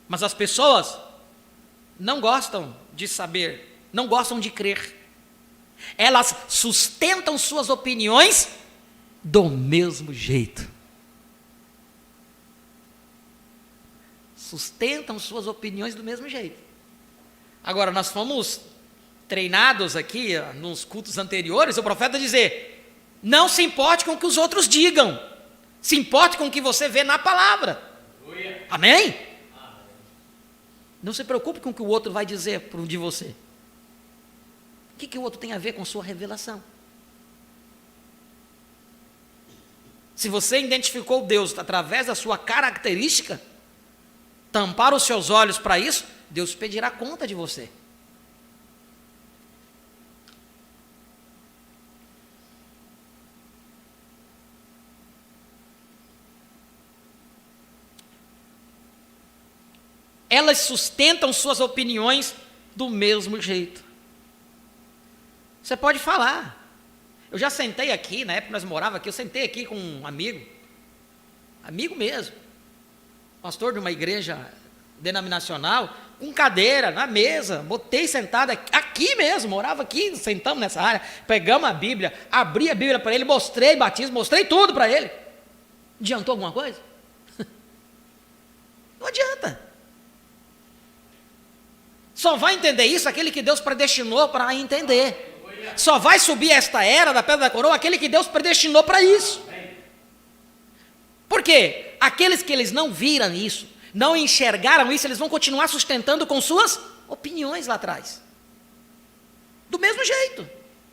Mas as pessoas não gostam de saber, não gostam de crer. Elas sustentam suas opiniões do mesmo jeito. Sustentam suas opiniões do mesmo jeito. Agora, nós fomos treinados aqui, nos cultos anteriores, o profeta dizer: não se importe com o que os outros digam, se importe com o que você vê na palavra. Amém? Não se preocupe com o que o outro vai dizer de você. O que o outro tem a ver com sua revelação? Se você identificou Deus através da sua característica, tampar os seus olhos para isso, Deus pedirá conta de você. Elas sustentam suas opiniões do mesmo jeito. Você pode falar. Eu já sentei aqui, na época que nós morávamos aqui, eu sentei aqui com um amigo mesmo, pastor de uma igreja denominacional, com cadeira, na mesa, botei sentado aqui mesmo, morava aqui, sentamos nessa área, pegamos a Bíblia, abri a Bíblia para ele, mostrei batismo, mostrei tudo para ele. Adiantou alguma coisa? Não adianta. Só vai entender isso aquele que Deus predestinou para entender. Só vai subir esta era da pedra da coroa aquele que Deus predestinou para isso. Por quê? Aqueles que eles não viram isso, não enxergaram isso, eles vão continuar sustentando com suas opiniões lá atrás. Do mesmo jeito.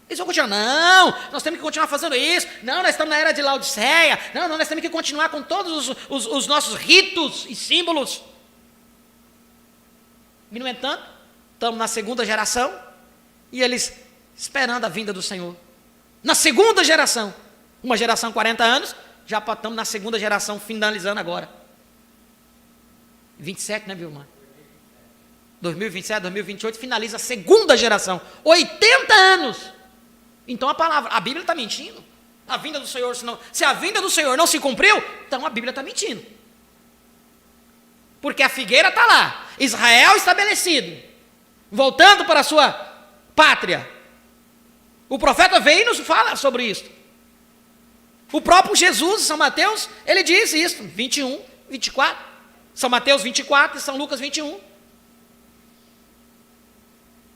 Eles vão continuar: não, nós temos que continuar fazendo isso. Não, nós estamos na era de Laodiceia. Não, nós temos que continuar com todos os nossos ritos e símbolos. E, no entanto, estamos na segunda geração e eles esperando a vinda do Senhor. Na segunda geração. Uma geração 40 anos, já estamos na segunda geração, finalizando agora. 27, né, Vilmar? 2027, 2028, finaliza a segunda geração. 80 anos. Então a Bíblia está mentindo. A vinda do Senhor, se a vinda do Senhor não se cumpriu, então a Bíblia está mentindo. Porque a figueira está lá, Israel estabelecido, voltando para a sua pátria. O profeta veio e nos fala sobre isso. O próprio Jesus, São Mateus, ele diz isso, 21, 24. São Mateus 24 e São Lucas 21.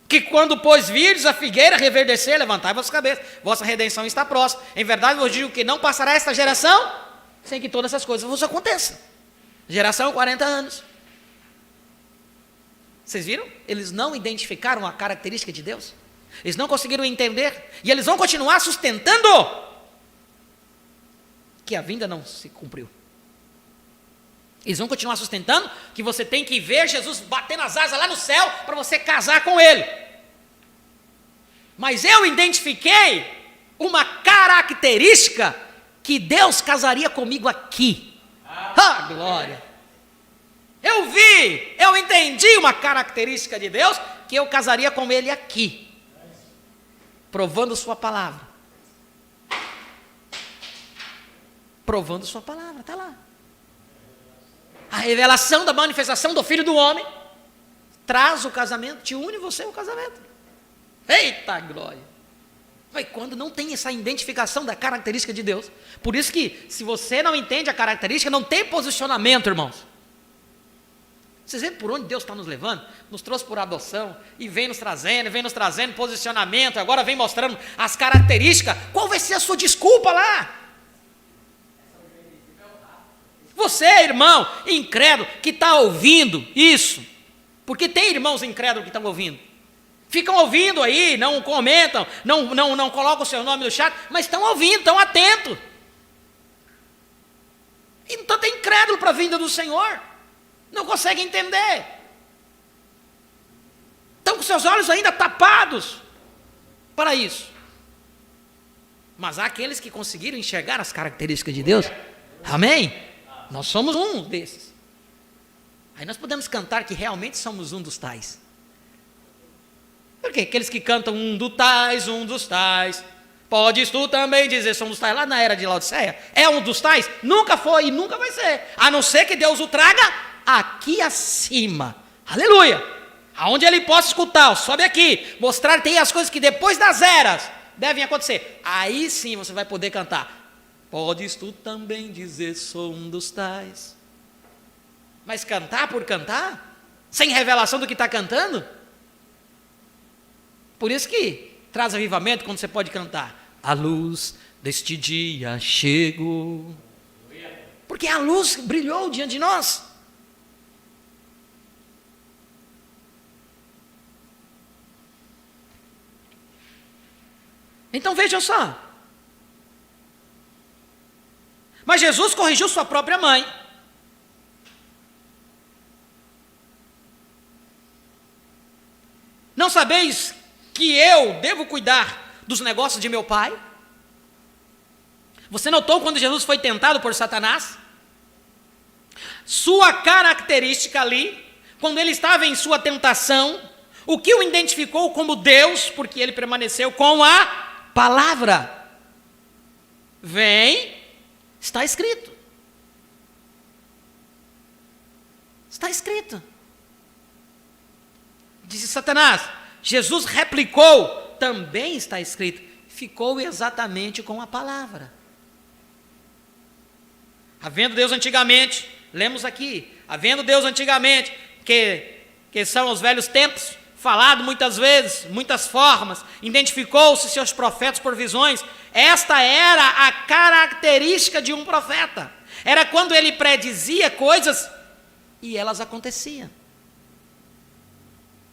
Que quando, pois, virdes a figueira reverdecer, levantai vossas cabeças, vossa redenção está próxima. Em verdade vos digo que não passará esta geração sem que todas essas coisas vos aconteçam. Geração 40 anos. Vocês viram? Eles não identificaram a característica de Deus. Eles não conseguiram entender. E eles vão continuar sustentando que a vinda não se cumpriu. Eles vão continuar sustentando que você tem que ver Jesus bater nas asas lá no céu para você casar com Ele. Mas eu identifiquei uma característica que Deus casaria comigo aqui. Ah, glória! Eu entendi uma característica de Deus que eu casaria com Ele aqui, provando sua palavra. Provando sua palavra, está lá. A revelação da manifestação do Filho do Homem traz o casamento, te une você ao casamento. Eita glória! Mas quando não tem essa identificação da característica de Deus, por isso que se você não entende a característica, não tem posicionamento, irmãos. Vocês veem por onde Deus está nos levando? Nos trouxe por adoção, e vem nos trazendo posicionamento, agora vem mostrando as características. Qual vai ser a sua desculpa lá? Você, irmão, incrédulo, que está ouvindo isso, porque tem irmãos incrédulos que estão ouvindo, ficam ouvindo aí, não comentam, não colocam o seu nome no chat, mas estão ouvindo, estão atentos. Então tem incrédulo para a vinda do Senhor. Não consegue entender. Estão com seus olhos ainda tapados para isso. Mas há aqueles que conseguiram enxergar as características de Deus. Amém? Nós somos um desses. Aí nós podemos cantar que realmente somos um dos tais. Por quê? Aqueles que cantam um dos tais. Podes tu também dizer somos tais. Lá na era de Laodiceia, é um dos tais? Nunca foi e nunca vai ser. A não ser que Deus o traga aqui acima, aleluia, aonde ele possa escutar, sobe aqui, mostrar, tem as coisas que depois das eras devem acontecer, aí sim você vai poder cantar, podes tu também dizer sou um dos tais, mas cantar por cantar, sem revelação do que está cantando, por isso que traz avivamento quando você pode cantar, a luz deste dia chegou, porque a luz brilhou diante de nós. Então vejam só. Mas Jesus corrigiu sua própria mãe. Não sabeis que eu devo cuidar dos negócios de meu pai? Você notou quando Jesus foi tentado por Satanás? Sua característica ali, quando ele estava em sua tentação, o que o identificou como Deus, porque ele permaneceu com a palavra. Vem, está escrito. Está escrito. Disse Satanás. Jesus replicou, também está escrito. Ficou exatamente com a palavra. Havendo Deus antigamente, lemos aqui, havendo Deus antigamente, que são os velhos tempos, falado muitas vezes, muitas formas, identificou-se seus profetas por visões. Esta era a característica de um profeta. Era quando ele predizia coisas e elas aconteciam.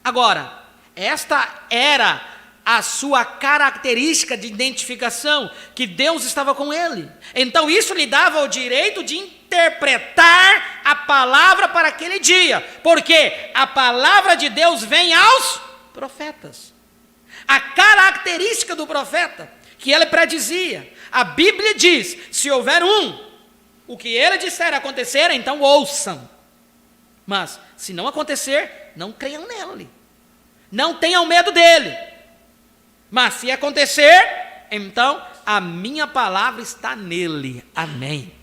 Agora, esta era a sua característica de identificação, que Deus estava com ele. Então isso lhe dava o direito de interpretar a palavra para aquele dia, porque a palavra de Deus vem aos profetas. A característica do profeta, que ele predizia, a Bíblia diz, se houver o que ele disser acontecer, então ouçam. Mas, se não acontecer, não creiam nele. Não tenham medo dele. Mas se acontecer, então a minha palavra está nele. Amém.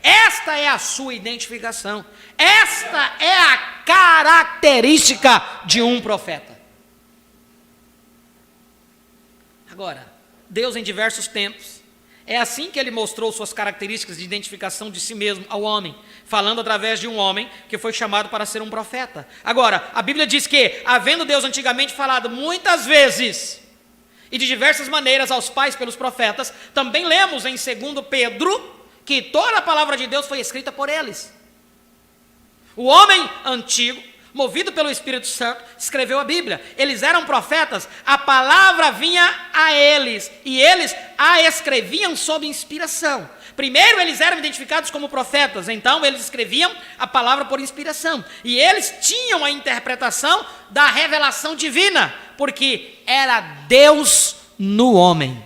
Esta é a sua identificação. Esta é a característica de um profeta. Agora, Deus em diversos tempos, é assim que ele mostrou suas características de identificação de si mesmo ao homem, falando através de um homem que foi chamado para ser um profeta. Agora, a Bíblia diz que, havendo Deus antigamente falado muitas vezes e de diversas maneiras aos pais pelos profetas, também lemos em 2 Pedro que toda a palavra de Deus foi escrita por eles. O homem antigo, movido pelo Espírito Santo, escreveu a Bíblia. Eles eram profetas, a palavra vinha a eles, e eles a escreviam sob inspiração. Primeiro eles eram identificados como profetas, então eles escreviam a palavra por inspiração. E eles tinham a interpretação da revelação divina, porque era Deus no homem.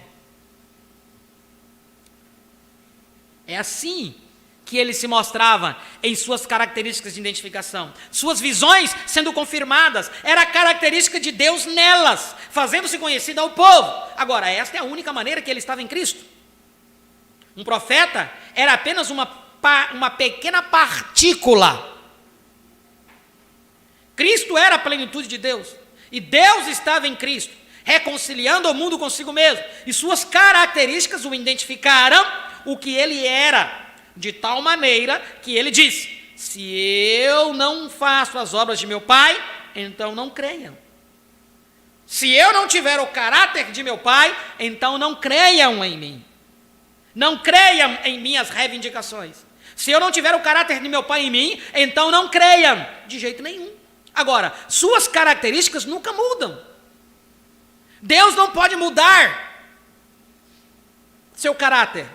É assim que ele se mostrava em suas características de identificação. Suas visões sendo confirmadas, era a característica de Deus nelas, fazendo-se conhecida ao povo. Agora, esta é a única maneira que ele estava em Cristo. Um profeta era apenas uma pequena partícula. Cristo era a plenitude de Deus, e Deus estava em Cristo, reconciliando o mundo consigo mesmo, e suas características o identificaram o que ele era, de tal maneira que ele disse: se eu não faço as obras de meu Pai, então não creiam. Se eu não tiver o caráter de meu Pai, então não creiam em mim. Não creiam em minhas reivindicações. Se eu não tiver o caráter de meu Pai em mim, então não creiam de jeito nenhum. Agora, suas características nunca mudam. Deus não pode mudar seu caráter.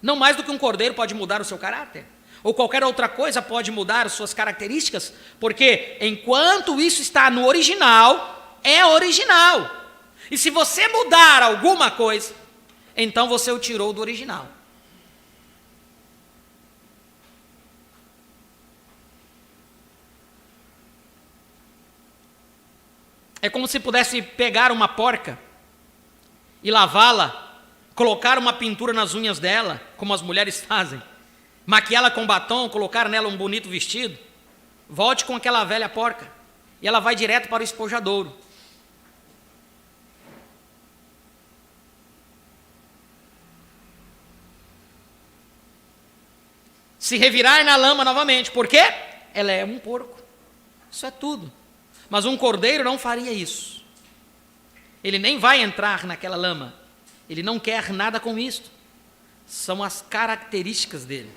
Não mais do que um cordeiro pode mudar o seu caráter, ou qualquer outra coisa pode mudar as suas características, porque enquanto isso está no original, é original. E se você mudar alguma coisa, então você o tirou do original. É como se pudesse pegar uma porca e lavá-la, colocar uma pintura nas unhas dela, como as mulheres fazem, maquiá-la com batom, colocar nela um bonito vestido, volte com aquela velha porca, e ela vai direto para o espojadouro. Se revirar na lama novamente, por quê? Ela é um porco, isso é tudo. Mas um cordeiro não faria isso, ele nem vai entrar naquela lama. Ele não quer nada com isto. São as características dele.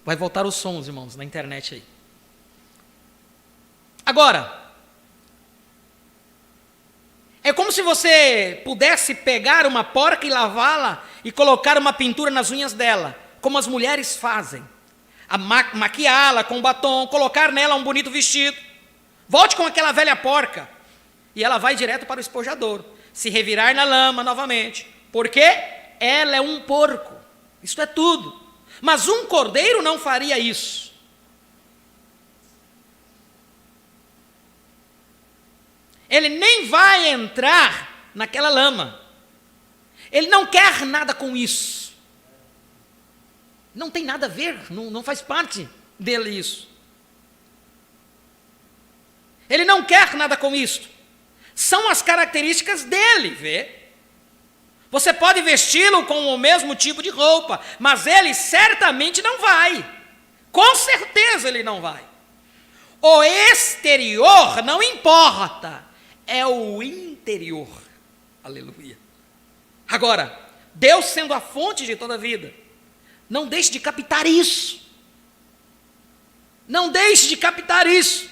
Vai voltar os sons, irmãos, na internet aí. Agora, é como se você pudesse pegar uma porca e lavá-la e colocar uma pintura nas unhas dela, como as mulheres fazem. Maquiá-la com batom, colocar nela um bonito vestido. Volte com aquela velha porca e ela vai direto para o espojadouro, se revirar na lama novamente, porque ela é um porco. Isso é tudo. Mas um cordeiro não faria isso. Ele nem vai entrar naquela lama. Ele não quer nada com isso. Não tem nada a ver, não faz parte dele isso. Ele não quer nada com isso. São as características dele, vê? Você pode vesti-lo com o mesmo tipo de roupa, mas ele certamente não vai. Com certeza ele não vai. O exterior não importa, é o interior. Aleluia. Agora, Deus sendo a fonte de toda a vida, não deixe de captar isso. Não deixe de captar isso.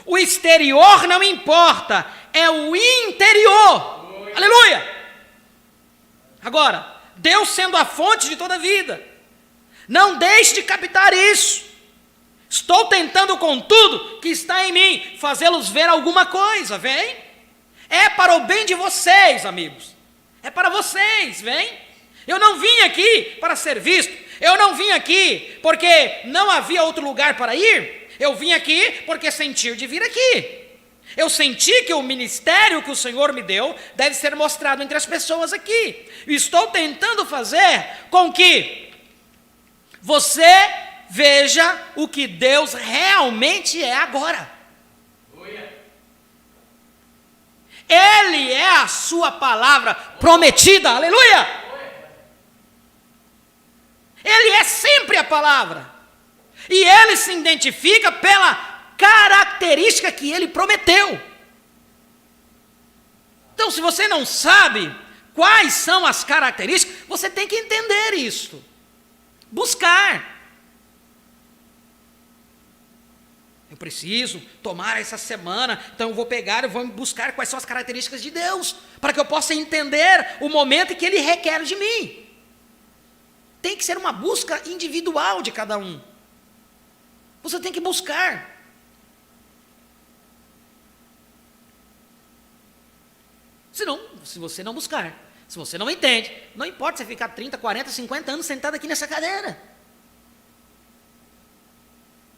O exterior não importa, é o interior. Aleluia. Agora, Deus sendo a fonte de toda a vida, não deixe de captar isso. Estou tentando com tudo que está em mim fazê-los ver alguma coisa, vem? É para o bem de vocês, amigos. É para vocês, vem? Eu não vim aqui para ser visto, Eu não vim aqui porque não havia outro lugar para ir. Eu vim aqui porque senti de vir aqui. Eu senti que o ministério que o Senhor me deu deve ser mostrado entre as pessoas aqui. E estou tentando fazer com que você veja o que Deus realmente é agora. Ele é a sua palavra prometida, aleluia! Ele é sempre a palavra. E ele se identifica pela característica que ele prometeu. Então, se você não sabe quais são as características, você tem que entender isso. Buscar. Eu preciso tomar essa semana, então eu vou pegar e vou buscar quais são as características de Deus, para que eu possa entender o momento que Ele requer de mim. Tem que ser uma busca individual de cada um. Você tem que buscar. Senão, se você não buscar, se você não entende, não importa você ficar 30, 40, 50 anos sentado aqui nessa cadeira.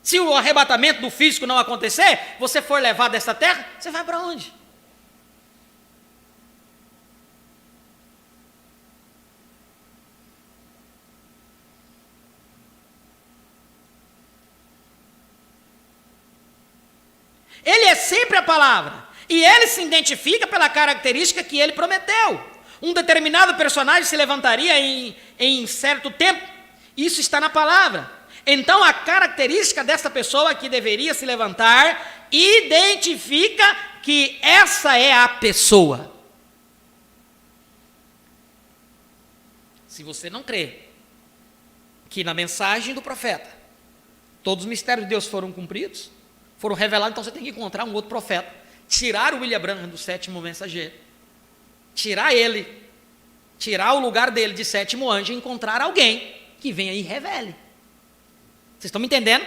Se o arrebatamento do físico não acontecer, você for levado dessa terra, você vai para onde? Ele é sempre a palavra, e ele se identifica pela característica que ele prometeu. Um determinado personagem se levantaria em certo tempo, isso está na palavra. Então a característica dessa pessoa que deveria se levantar identifica que essa é a pessoa. Se você não crê que na mensagem do profeta todos os mistérios de Deus foram cumpridos, foram revelados, então você tem que encontrar um outro profeta, tirar o William Branham do sétimo mensageiro, tirar ele, tirar o lugar dele de sétimo anjo e encontrar alguém que venha e revele. Vocês estão me entendendo?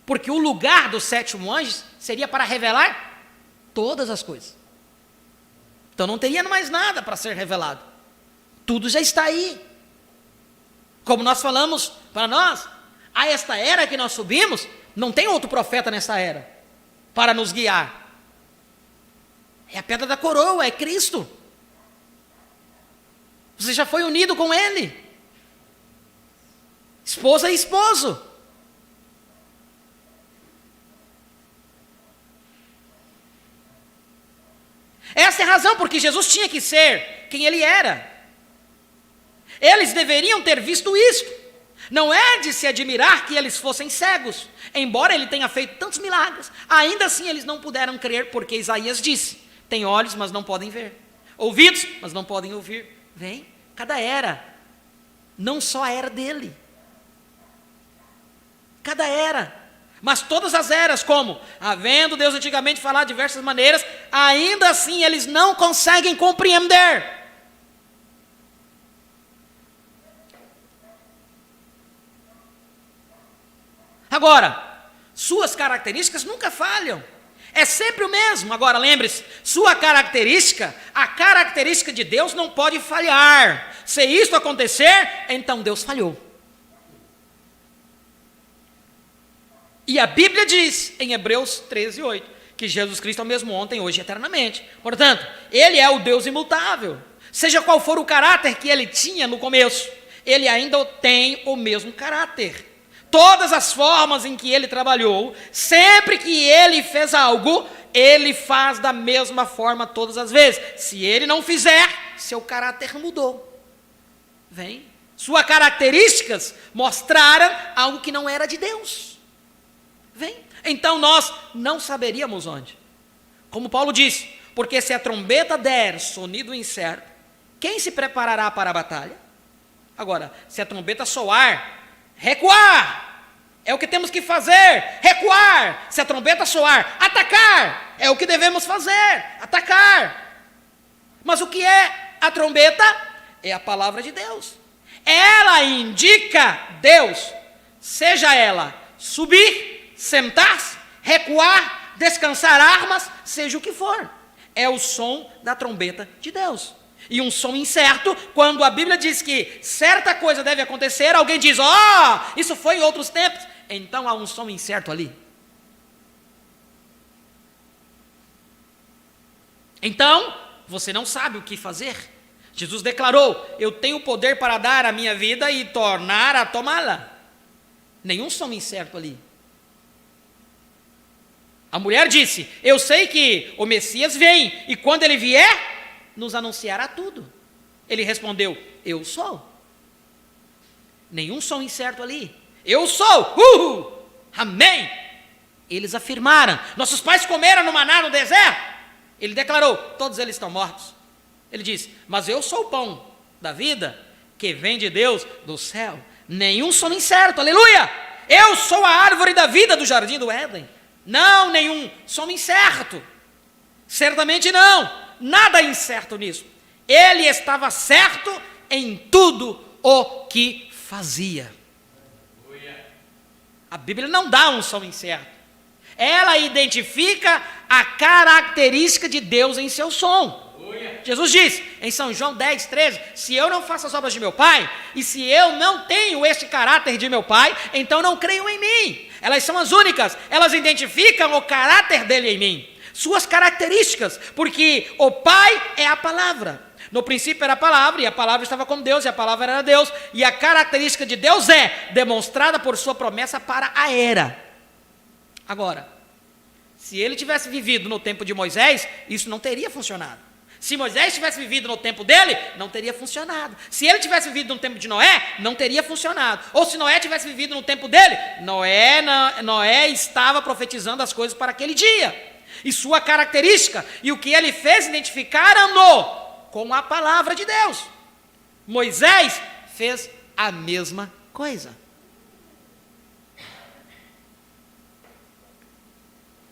Porque o lugar do sétimo anjo seria para revelar todas as coisas. Então não teria mais nada para ser revelado. Tudo já está aí. Como nós falamos para nós, a esta era que nós subimos, não tem outro profeta nessa era para nos guiar. É a pedra da coroa, é Cristo. Você já foi unido com Ele. Esposa e esposo. Essa é a razão porque Jesus tinha que ser quem Ele era. Eles deveriam ter visto isto. Não é de se admirar que eles fossem cegos, embora Ele tenha feito tantos milagres. Ainda assim eles não puderam crer, porque Isaías disse: tem olhos, mas não podem ver, ouvidos, mas não podem ouvir. Vem, cada era, não só a era dele, cada era, mas todas as eras, como, havendo Deus antigamente falado de diversas maneiras, ainda assim eles não conseguem compreender. Agora, suas características nunca falham, é sempre o mesmo. Agora lembre-se, sua característica, a característica de Deus não pode falhar. Se isto acontecer, então Deus falhou. E a Bíblia diz, em Hebreus 13:8, que Jesus Cristo é o mesmo ontem, hoje e eternamente. Portanto, Ele é o Deus imutável. Seja qual for o caráter que Ele tinha no começo, Ele ainda tem o mesmo caráter. Todas as formas em que Ele trabalhou, sempre que Ele fez algo, Ele faz da mesma forma todas as vezes. Se Ele não fizer, seu caráter mudou. Vem. Suas características mostraram algo que não era de Deus. Vem. Então nós não saberíamos onde. Como Paulo disse, porque se a trombeta der sonido incerto, quem se preparará para a batalha? Agora, se a trombeta soar, recuar, é o que temos que fazer, recuar. Se a trombeta soar, atacar, é o que devemos fazer, atacar. Mas o que é a trombeta? É a palavra de Deus. Ela indica Deus, seja ela subir, sentar-se, recuar, descansar armas, seja o que for. É o som da trombeta de Deus. E um som incerto, quando a Bíblia diz que certa coisa deve acontecer, alguém diz, isso foi em outros tempos. Então há um som incerto ali. Então, você não sabe o que fazer. Jesus declarou, eu tenho poder para dar a minha vida e tornar a tomá-la. Nenhum som incerto ali. A mulher disse, eu sei que o Messias vem, e quando ele vier, nos anunciará tudo. Ele respondeu, eu sou. Nenhum som incerto ali. Eu sou. Amém. Eles afirmaram, nossos pais comeram no maná no deserto. Ele declarou, todos eles estão mortos. Ele disse, mas eu sou o pão da vida, que vem de Deus do céu. Nenhum som incerto, aleluia. Eu sou a árvore da vida do jardim do Éden. Não, nenhum som incerto. Certamente não. Nada incerto nisso. Ele estava certo em tudo o que fazia. A Bíblia não dá um som incerto. Ela identifica a característica de Deus em seu som. Jesus diz em São João 10, 13, se eu não faço as obras de meu Pai, e se eu não tenho este caráter de meu Pai, então não creiam em mim. Elas são as únicas, elas identificam o caráter dele em mim, suas características, porque o Pai é a palavra. No princípio era a palavra, e a palavra estava com Deus, e a palavra era Deus, e a característica de Deus é demonstrada por sua promessa para a era. Agora, se ele tivesse vivido no tempo de Moisés, isso não teria funcionado. Se Moisés tivesse vivido no tempo dele, não teria funcionado. Se ele tivesse vivido no tempo de Noé, não teria funcionado. Ou se Noé tivesse vivido no tempo dele, Noé estava profetizando as coisas para aquele dia. E sua característica, e o que ele fez, identificaram-no com a palavra de Deus. Moisés fez a mesma coisa.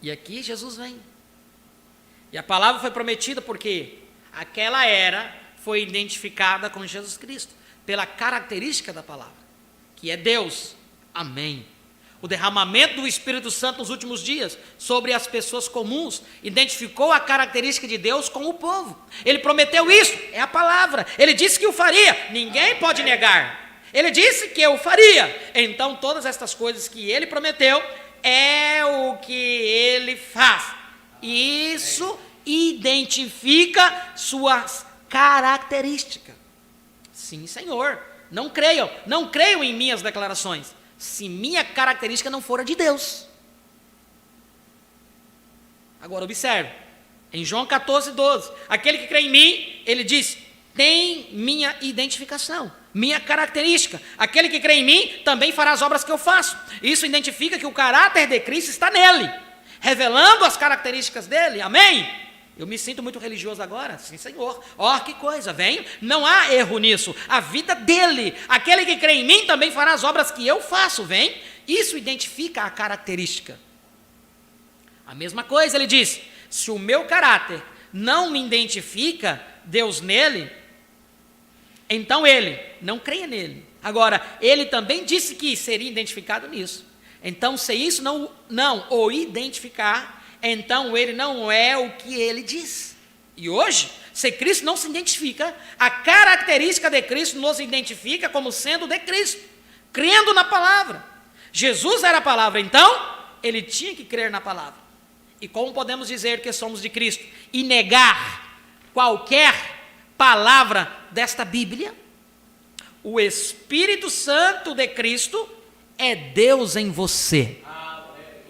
E aqui Jesus vem. E a palavra foi prometida porque aquela era foi identificada com Jesus Cristo, pela característica da palavra, que é Deus. Amém. O derramamento do Espírito Santo nos últimos dias sobre as pessoas comuns identificou a característica de Deus com o povo. Ele prometeu isso, é a palavra. Ele disse que o faria, ninguém pode negar. Ele disse que o faria. Então todas estas coisas que ele prometeu é o que ele faz. Isso identifica suas características. Sim, Senhor. Não creiam em minhas declarações, se minha característica não for a de Deus. Agora observe, em João 14, 12, aquele que crê em mim, ele diz, tem minha identificação, minha característica. Aquele que crê em mim também fará as obras que eu faço. Isso identifica que o caráter de Cristo está nele, revelando as características dele. Amém? Eu me sinto muito religioso agora. Sim, Senhor. Que coisa, venho. Não há erro nisso. A vida dele. Aquele que crê em mim também fará as obras que eu faço. Vem. Isso identifica a característica. A mesma coisa, ele diz, se o meu caráter não me identifica Deus nele, então ele não creia nele. Agora, ele também disse que seria identificado nisso. Então, se isso não o identificar, então ele não é o que ele diz. E hoje, se Cristo não se identifica, a característica de Cristo nos identifica como sendo de Cristo, crendo na palavra. Jesus era a palavra, então ele tinha que crer na palavra. E como podemos dizer que somos de Cristo e negar qualquer palavra desta Bíblia? O Espírito Santo de Cristo é Deus em você.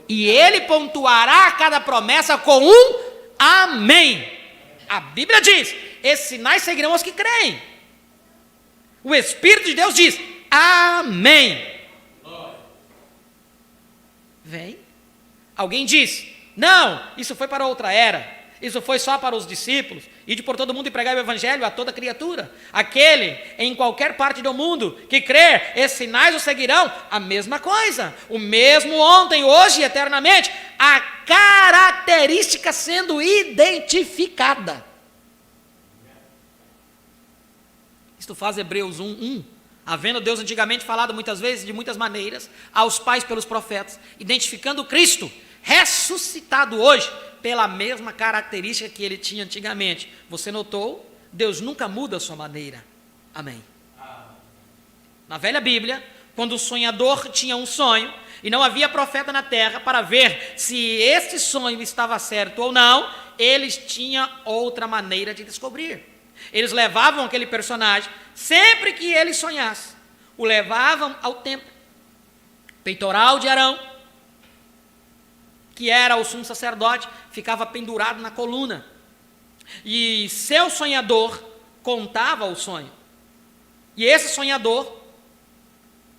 E ele pontuará cada promessa com um amém. A Bíblia diz, esses sinais seguirão os que creem. O Espírito de Deus diz, amém. Vem. Alguém diz, não, isso foi para outra era. Isso foi só para os discípulos. Ide por todo mundo e pregai o evangelho a toda criatura. Aquele em qualquer parte do mundo que crer, esses sinais o seguirão. A mesma coisa. O mesmo ontem, hoje e eternamente. A característica sendo identificada. Isto faz Hebreus 1:1. Havendo Deus antigamente falado muitas vezes, de muitas maneiras, aos pais pelos profetas, identificando Cristo, ressuscitado hoje, pela mesma característica que ele tinha antigamente. Você notou? Deus nunca muda a sua maneira. Amém. Na velha Bíblia, quando o sonhador tinha um sonho e não havia profeta na terra para ver se esse sonho estava certo ou não, eles tinham outra maneira de descobrir. Eles levavam aquele personagem, sempre que ele sonhasse, o levavam ao templo, peitoral de Arão, que era o sumo sacerdote, ficava pendurado na coluna, e seu sonhador contava o sonho, e esse sonhador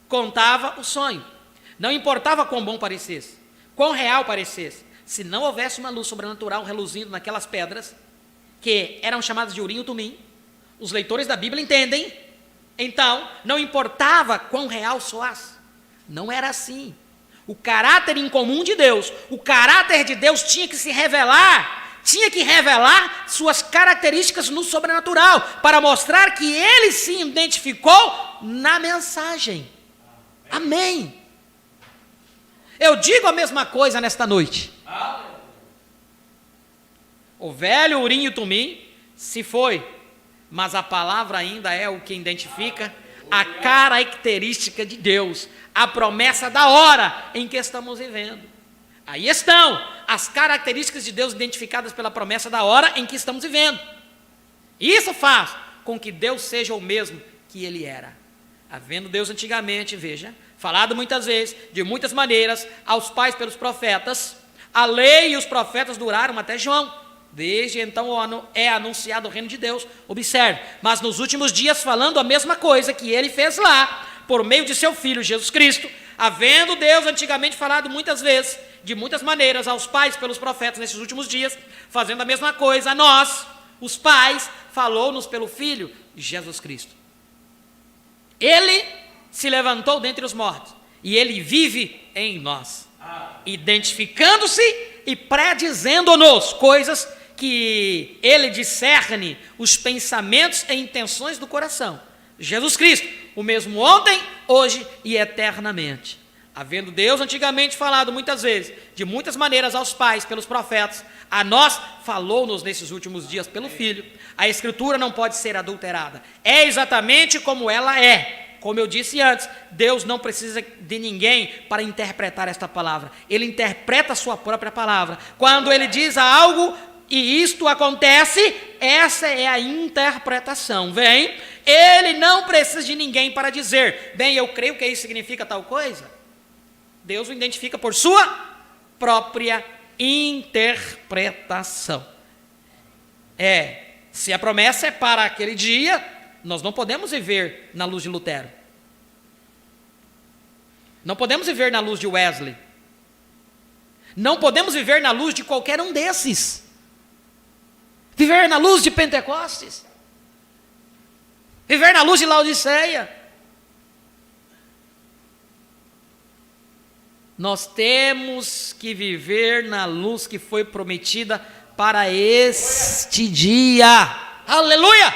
contava o sonho, não importava quão bom parecesse, quão real parecesse, se não houvesse uma luz sobrenatural reluzindo naquelas pedras, que eram chamadas de Urim e Tumim, os leitores da Bíblia entendem, então, não importava quão real soasse, não era assim. O caráter incomum de Deus, o caráter de Deus tinha que se revelar, tinha que revelar suas características no sobrenatural, para mostrar que ele se identificou na mensagem. Amém. Eu digo a mesma coisa nesta noite. O velho Urim e Tumim se foi, mas a palavra ainda é o que identifica a característica de Deus, a promessa da hora em que estamos vivendo. Aí estão as características de Deus identificadas pela promessa da hora em que estamos vivendo. Isso faz com que Deus seja o mesmo que ele era. Havendo Deus antigamente, veja, falado muitas vezes, de muitas maneiras, aos pais pelos profetas, a lei e os profetas duraram até João. Desde então é anunciado o reino de Deus. Observe, mas nos últimos dias falando a mesma coisa que ele fez lá, por meio de seu Filho Jesus Cristo, havendo Deus antigamente falado muitas vezes, de muitas maneiras, aos pais pelos profetas nesses últimos dias, fazendo a mesma coisa a nós, os pais, falou-nos pelo Filho Jesus Cristo. Ele se levantou dentre os mortos e ele vive em nós, identificando-se e predizendo-nos coisas que ele discerne os pensamentos e intenções do coração. Jesus Cristo, o mesmo ontem, hoje e eternamente. Havendo Deus antigamente falado muitas vezes, de muitas maneiras aos pais, pelos profetas, a nós falou-nos nesses últimos dias pelo Filho. A Escritura não pode ser adulterada. É exatamente como ela é. Como eu disse antes, Deus não precisa de ninguém para interpretar esta palavra. Ele interpreta a sua própria palavra. Quando ele diz algo e isto acontece, essa é a interpretação. Vem, ele não precisa de ninguém para dizer, bem, eu creio que isso significa tal coisa. Deus o identifica por sua própria interpretação. Se a promessa é para aquele dia, nós não podemos viver na luz de Lutero. Não podemos viver na luz de Wesley. Não podemos viver na luz de qualquer um desses. Viver na luz de Pentecostes. Viver na luz de Laodiceia. Nós temos que viver na luz que foi prometida para este dia. Aleluia!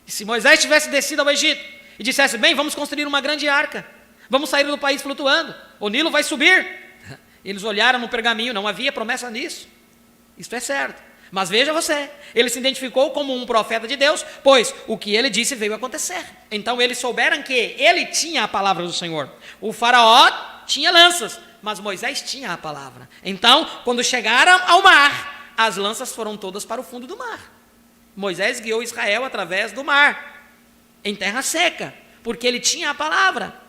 E se Moisés tivesse descido ao Egito e dissesse, bem, vamos construir uma grande arca, vamos sair do país flutuando, o Nilo vai subir. Eles olharam no pergaminho, não havia promessa nisso. Isto é certo. Mas veja você, ele se identificou como um profeta de Deus, pois o que ele disse veio acontecer. Então eles souberam que ele tinha a palavra do Senhor. O faraó tinha lanças, mas Moisés tinha a palavra. Então, quando chegaram ao mar, as lanças foram todas para o fundo do mar. Moisés guiou Israel através do mar, em terra seca, porque ele tinha a palavra.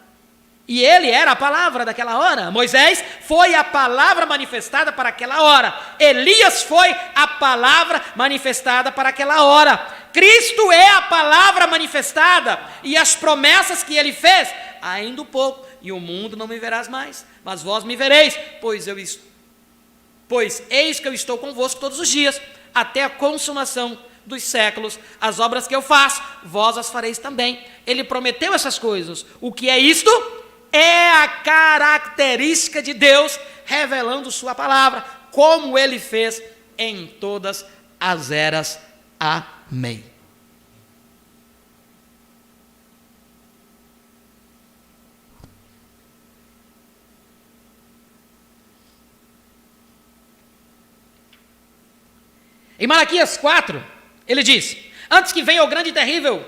E ele era a palavra daquela hora. Moisés foi a palavra manifestada para aquela hora. Elias foi a palavra manifestada para aquela hora. Cristo é a palavra manifestada. E as promessas que ele fez, ainda um pouco, e o mundo não me verás mais, mas vós me vereis, pois eis que eu estou convosco todos os dias, até a consumação dos séculos. As obras que eu faço, vós as fareis também. Ele prometeu essas coisas. O que é isto? É a característica de Deus revelando sua palavra, como ele fez em todas as eras. Amém. Em Malaquias 4, ele diz: antes que venha o grande e terrível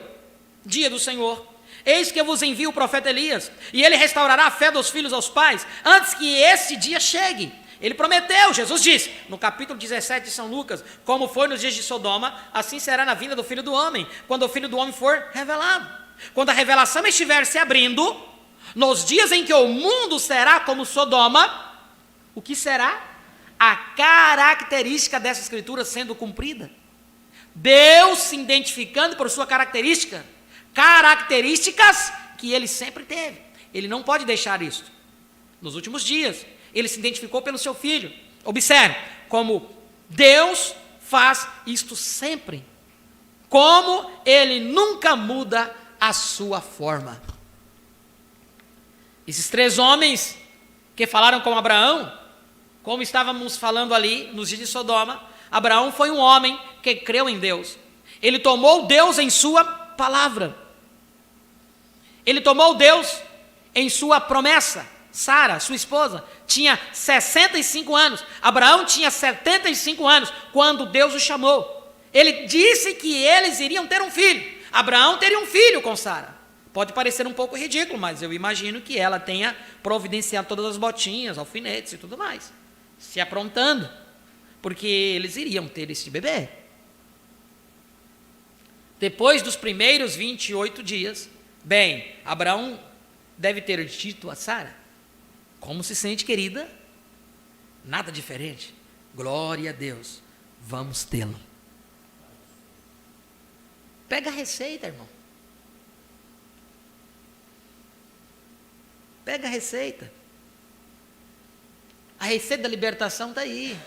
dia do Senhor, eis que eu vos envio o profeta Elias, e ele restaurará a fé dos filhos aos pais, antes que esse dia chegue. Ele prometeu, Jesus disse, no capítulo 17 de São Lucas: como foi nos dias de Sodoma, assim será na vinda do Filho do Homem, quando o Filho do Homem for revelado. Quando a revelação estiver se abrindo, nos dias em que o mundo será como Sodoma, o que será? A característica dessa escritura sendo cumprida. Deus se identificando por sua característica, características que ele sempre teve. Ele não pode deixar isso. Nos últimos dias, ele se identificou pelo seu Filho. Observe como Deus faz isto sempre. Como ele nunca muda a sua forma. Esses 3 homens que falaram com Abraão, como estávamos falando ali nos dias de Sodoma, Abraão foi um homem que creu em Deus. Ele tomou Deus em sua palavra. Ele tomou Deus em sua promessa. Sara, sua esposa, tinha 65 anos. Abraão tinha 75 anos quando Deus o chamou. Ele disse que eles iriam ter um filho. Abraão teria um filho com Sara. Pode parecer um pouco ridículo, mas eu imagino que ela tenha providenciado todas as botinhas, alfinetes e tudo mais, se aprontando, porque eles iriam ter esse bebê. Depois dos primeiros 28 dias, bem, Abraão deve ter dito a Sara: como se sente, querida? Nada diferente. Glória a Deus, vamos tê-lo. Pega a receita, irmão. Pega a receita. A receita da libertação está aí.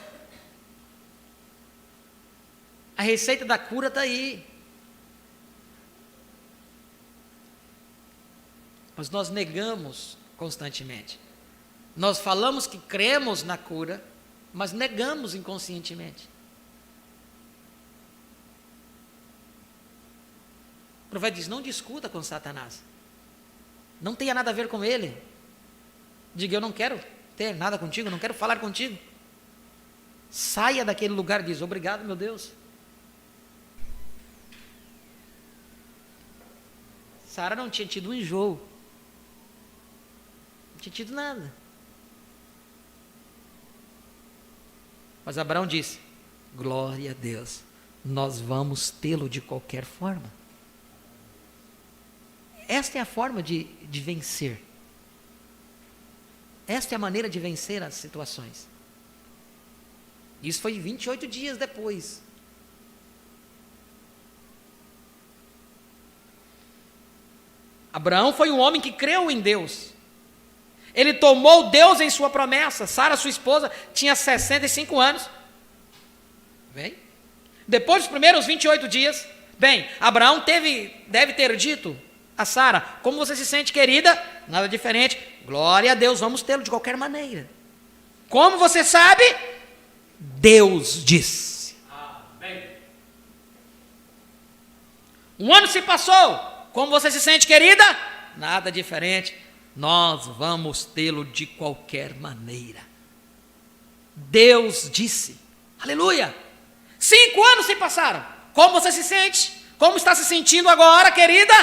A receita da cura está aí. Mas nós negamos constantemente. Nós falamos que cremos na cura, mas negamos inconscientemente. O profeta diz: não discuta com Satanás. Não tenha nada a ver com ele. Diga: eu não quero ter nada contigo, não quero falar contigo. Saia daquele lugar e diz: obrigado, meu Deus. Sara não tinha tido um enjoo. Não tinha tido nada. Mas Abraão disse: glória a Deus, nós vamos tê-lo de qualquer forma. Esta é a forma de vencer. Esta é a maneira de vencer as situações. Isso foi 28 dias depois. Abraão foi um homem que creu em Deus. Ele tomou Deus em sua promessa. Sara, sua esposa, tinha 65 anos. Bem, depois dos primeiros 28 dias, bem, Abraão deve ter dito a Sara: como você se sente, querida? Nada diferente. Glória a Deus, vamos tê-lo de qualquer maneira. Como você sabe? Deus disse. Amém. Um ano se passou. Como você se sente, querida? Nada diferente. Nós vamos tê-lo de qualquer maneira. Deus disse. Aleluia. 5 anos se passaram. Como você se sente? Como está se sentindo agora, querida?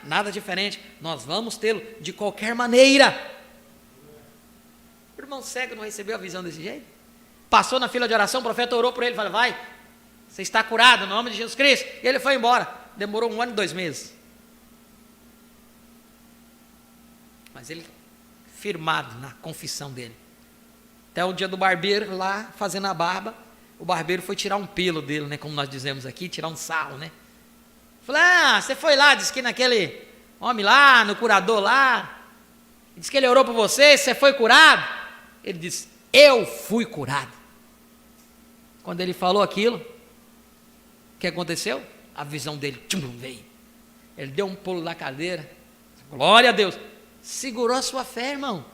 Nada diferente. Nós vamos tê-lo de qualquer maneira. O irmão cego não recebeu a visão desse jeito? Passou na fila de oração, o profeta orou por ele, falou: vai, você está curado no nome de Jesus Cristo. E ele foi embora. Demorou 1 ano e 2 meses. Mas ele firmado na confissão dele. Até o dia do barbeiro lá, fazendo a barba, o barbeiro foi tirar um pelo dele, né, como nós dizemos aqui, tirar um sarro, né? Falei: você foi lá, disse que naquele homem lá, no curador lá, disse que ele orou por você, você foi curado? Ele disse: eu fui curado. Quando ele falou aquilo, o que aconteceu? A visão dele veio. Ele deu um pulo na cadeira. Glória a Deus. Segurou a sua fé, irmão.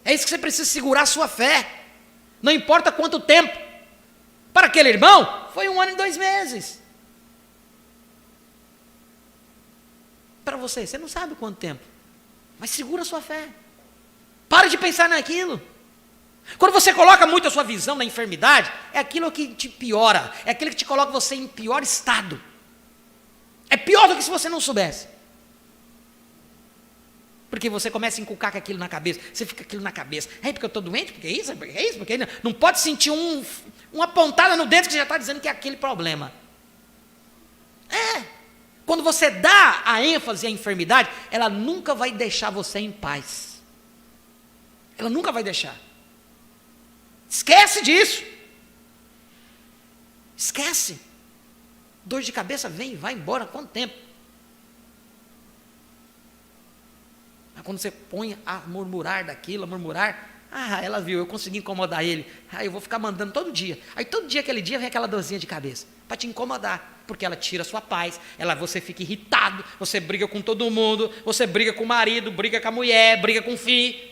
É isso que você precisa, segurar a sua fé. Não importa quanto tempo. Para aquele irmão, foi 1 ano e 2 meses. Para você não sabe quanto tempo. Mas segura a sua fé. Para de pensar naquilo. Quando você coloca muito a sua visão na enfermidade, é aquilo que te piora, é aquilo que te coloca você em pior estado. É pior do que se você não soubesse. Porque você começa a inculcar aquilo na cabeça, você fica aquilo na cabeça. É porque eu estou doente, porque é isso, porque não pode sentir uma pontada no dedo que já está dizendo que é aquele problema. Quando você dá a ênfase à enfermidade, ela nunca vai deixar você em paz. Ela nunca vai deixar. Esquece disso. Esquece. Dor de cabeça vem e vai embora. Quanto tempo? Mas quando você põe a murmurar daquilo, a murmurar, ela viu, eu consegui incomodar ele. Eu vou ficar mandando todo dia. Aí todo dia, aquele dia, vem aquela dorzinha de cabeça. Para te incomodar. Porque ela tira a sua paz. Você fica irritado. Você briga com todo mundo. Você briga com o marido, briga com a mulher, briga com o filho.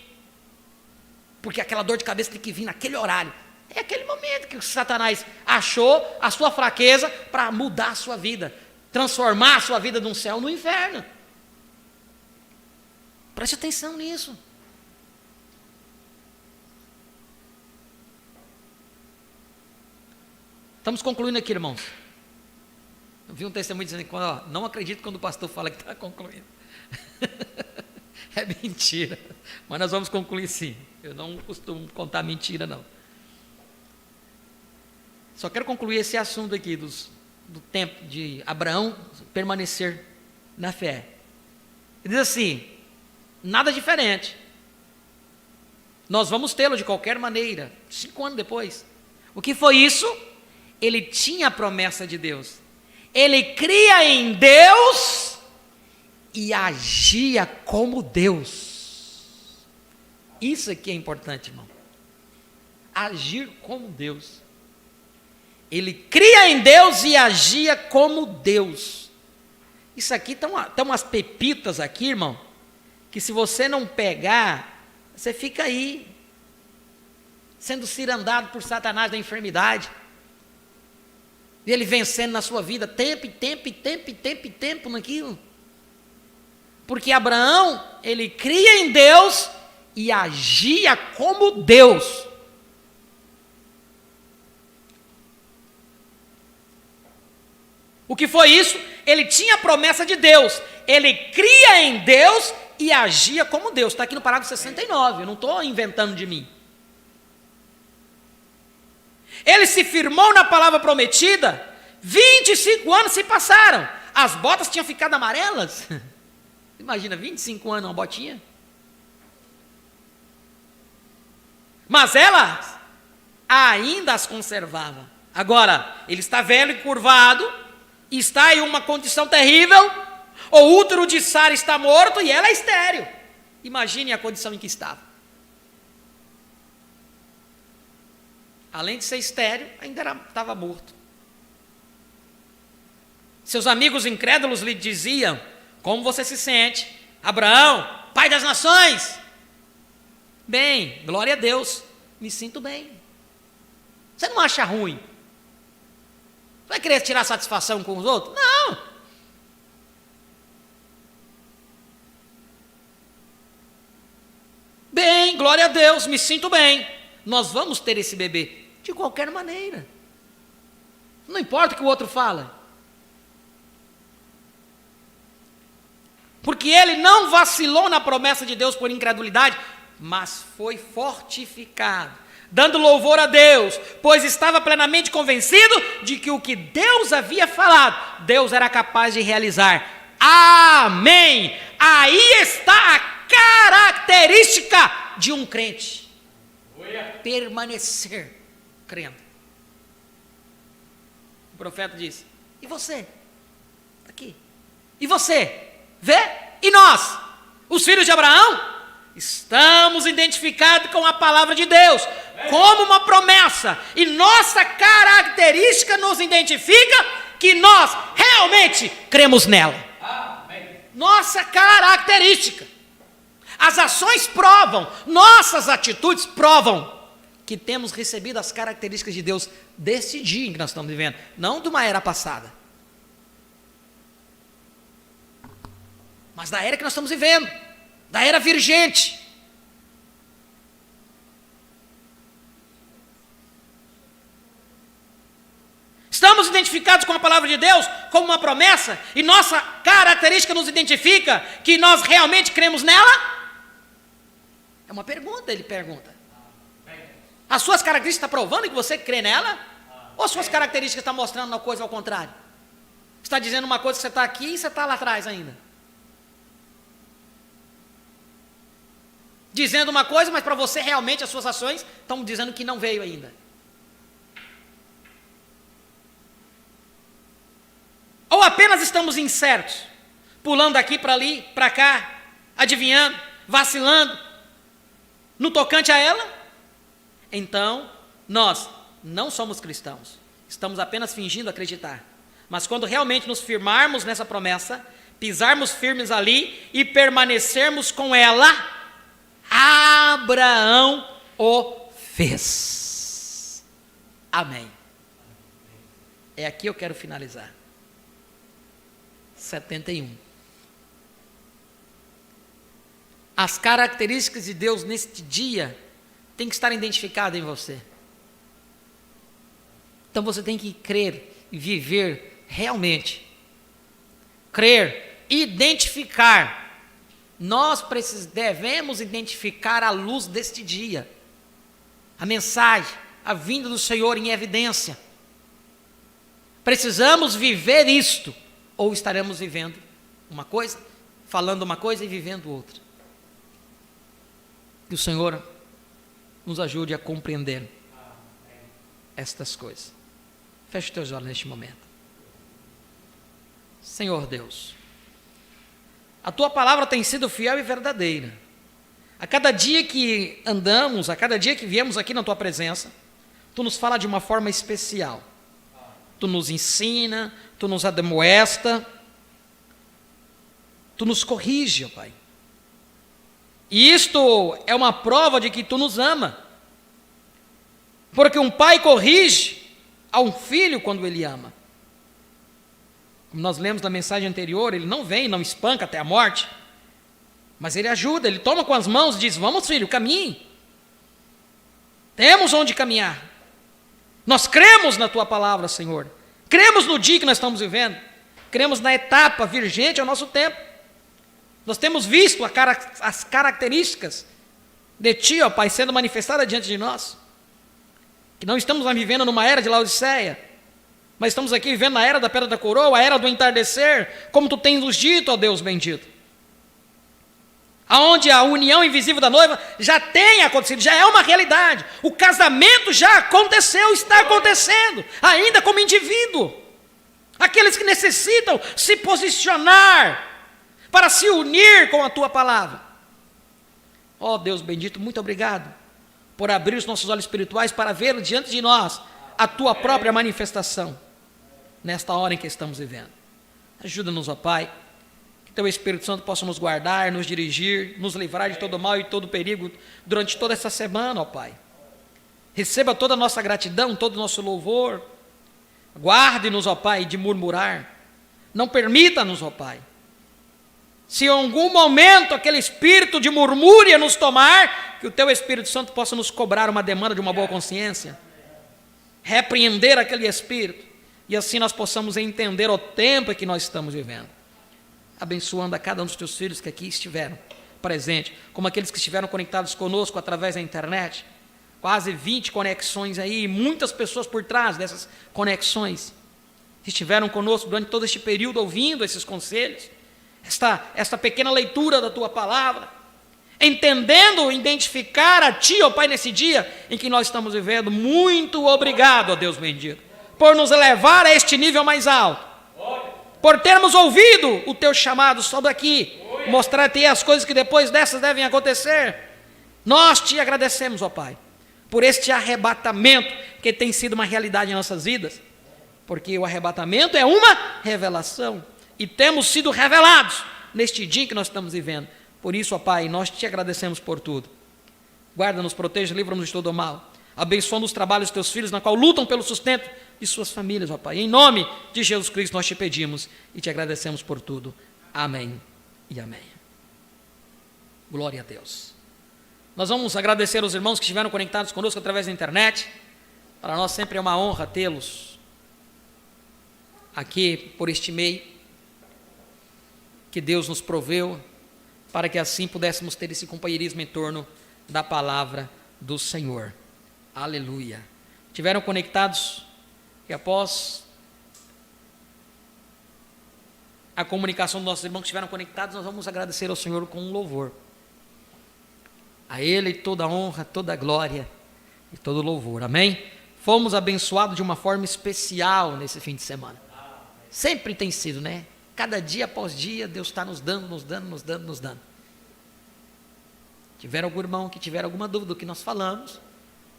Porque aquela dor de cabeça tem que vir naquele horário. É aquele momento que o Satanás achou a sua fraqueza para mudar a sua vida. Transformar a sua vida de um céu no inferno. Preste atenção nisso. Estamos concluindo aqui, irmãos. Eu vi um testemunho dizendo que não acredito quando o pastor fala que está concluindo. É mentira. Mas nós vamos concluir sim. Eu não costumo contar mentira, não. Só quero concluir esse assunto aqui do tempo de Abraão permanecer na fé. Ele diz assim, nada diferente. Nós vamos tê-lo de qualquer maneira, 5 anos depois. O que foi isso? Ele tinha a promessa de Deus. Ele cria em Deus e agia como Deus. Isso aqui é importante, irmão. Agir como Deus. Ele cria em Deus e agia como Deus. Isso aqui estão umas pepitas aqui, irmão, que se você não pegar, você fica aí, sendo cirandado por Satanás da enfermidade. E ele vencendo na sua vida, tempo e tempo naquilo. Porque Abraão, ele cria em Deus e agia como Deus. O que foi isso? Ele tinha a promessa de Deus. Ele cria em Deus e agia como Deus. Está aqui no parágrafo 69, eu não estou inventando de mim. Ele se firmou na palavra prometida, 25 anos se passaram. As botas tinham ficado amarelas. Imagina, 25 anos uma botinha. Mas ela ainda as conservava. Agora, ele está velho e curvado, está em uma condição terrível, o útero de Sara está morto e ela é estéril. Imagine a condição em que estava. Além de ser estéril, ainda estava morto. Seus amigos incrédulos lhe diziam, como você se sente? Abraão, pai das nações. Bem, glória a Deus, me sinto bem. Você não acha ruim? Vai querer tirar satisfação com os outros? Não. Bem, glória a Deus, me sinto bem. Nós vamos ter esse bebê de qualquer maneira. Não importa o que o outro fala. Porque ele não vacilou na promessa de Deus por incredulidade, mas foi fortificado, dando louvor a Deus, pois estava plenamente convencido de que o que Deus havia falado, Deus era capaz de realizar. Amém! Aí está a característica de um crente. Permanecer crendo. O profeta disse, e você? Aqui. E você? Vê? E nós? Os filhos de Abraão? Estamos identificados com a palavra de Deus, como uma promessa. E nossa característica nos identifica que nós realmente cremos nela. Nossa característica. As ações provam, nossas atitudes provam que temos recebido as características de Deus desse dia em que nós estamos vivendo, não de uma era passada, mas da era que nós estamos vivendo, da era virgente. identificados com a palavra de Deus como uma promessa e nossa característica nos identifica que nós realmente cremos nela? É uma pergunta, ele pergunta. As suas características estão provando que você crê nela? Ou as suas características estão mostrando uma coisa ao contrário? Você está dizendo uma coisa que você está aqui e você está lá atrás ainda. Dizendo uma coisa, mas para você realmente as suas ações estão dizendo que não veio ainda. Ou apenas estamos incertos, pulando daqui para ali, para cá, adivinhando, vacilando, no tocante a ela? Então, nós não somos cristãos, estamos apenas fingindo acreditar. Mas quando realmente nos firmarmos nessa promessa, pisarmos firmes ali e permanecermos com ela, Abraão o fez. Amém. É aqui eu quero finalizar. 71. As características de Deus neste dia têm que estar identificadas em você. Então você tem que crer e viver realmente. Crer, identificar. Nós devemos identificar a luz deste dia. A mensagem, a vinda do Senhor em evidência. Precisamos viver isto. Ou estaremos vivendo uma coisa, falando uma coisa e vivendo outra. Que o Senhor nos ajude a compreender estas coisas. Feche os teus olhos neste momento. Senhor Deus, a Tua palavra tem sido fiel e verdadeira. A cada dia que andamos, a cada dia que viemos aqui na Tua presença, Tu nos fala de uma forma especial. Tu nos ensina, Tu nos admoesta, Tu nos corrige, ó Pai. E isto é uma prova de que Tu nos ama. Porque um pai corrige a um filho quando ele ama. Como nós lemos na mensagem anterior, ele não vem, não espanca até a morte, mas ele ajuda, ele toma com as mãos e diz: vamos filho, caminhe. Temos onde caminhar. Nós cremos na Tua palavra, Senhor. Cremos no dia que nós estamos vivendo. Cremos na etapa virgente ao nosso tempo. Nós temos visto as características de Ti, ó Pai, sendo manifestada diante de nós. Que não estamos vivendo numa era de Laodiceia, mas estamos aqui vivendo na era da pedra da coroa, a era do entardecer, como Tu tens nos dito, ó Deus bendito. Aonde a união invisível da noiva já tem acontecido, já é uma realidade. O casamento já aconteceu, está acontecendo, ainda como indivíduo. Aqueles que necessitam se posicionar para se unir com a Tua palavra. Ó Deus bendito, muito obrigado por abrir os nossos olhos espirituais para ver diante de nós a Tua própria manifestação nesta hora em que estamos vivendo. Ajuda-nos, ó Pai, que Teu Espírito Santo possa nos guardar, nos dirigir, nos livrar de todo mal e todo perigo durante toda essa semana, ó Pai. Receba toda a nossa gratidão, todo o nosso louvor. Guarde-nos, ó Pai, de murmurar. Não permita-nos, ó Pai, se em algum momento aquele espírito de murmúria nos tomar, que o Teu Espírito Santo possa nos cobrar uma demanda de uma boa consciência, repreender aquele espírito, e assim nós possamos entender o tempo em que nós estamos vivendo. Abençoando a cada um dos Teus filhos que aqui estiveram presentes, como aqueles que estiveram conectados conosco através da internet, quase 20 conexões aí, muitas pessoas por trás dessas conexões, que estiveram conosco durante todo este período, ouvindo esses conselhos, esta pequena leitura da Tua palavra, entendendo, identificar a Ti, ó Pai, nesse dia em que nós estamos vivendo. Muito obrigado, ó Deus bendito, por nos levar a este nível mais alto, por termos ouvido o Teu chamado só daqui, mostrar-te as coisas que depois dessas devem acontecer. Nós Te agradecemos, ó Pai, por este arrebatamento que tem sido uma realidade em nossas vidas, porque o arrebatamento é uma revelação, e temos sido revelados neste dia que nós estamos vivendo. Por isso, ó Pai, nós Te agradecemos por tudo. Guarda-nos, proteja, livra-nos de todo o mal. Abençoa os trabalhos dos Teus filhos, na qual lutam pelo sustento de suas famílias, ó Pai. Em nome de Jesus Cristo nós Te pedimos e Te agradecemos por tudo. Amém e amém. Glória a Deus. Nós vamos agradecer aos irmãos que estiveram conectados conosco através da internet. Para nós sempre é uma honra tê-los aqui por este meio que Deus nos proveu, para que assim pudéssemos ter esse companheirismo em torno da palavra do Senhor. Aleluia. Tiveram conectados e após a comunicação dos nossos irmãos que estiveram conectados, nós vamos agradecer ao Senhor com um louvor. A Ele toda a honra, toda a glória e todo o louvor. Amém? Fomos abençoados de uma forma especial nesse fim de semana. Sempre tem sido, né? Cada dia após dia, Deus está nos dando. Tiver algum irmão que tiver alguma dúvida do que nós falamos,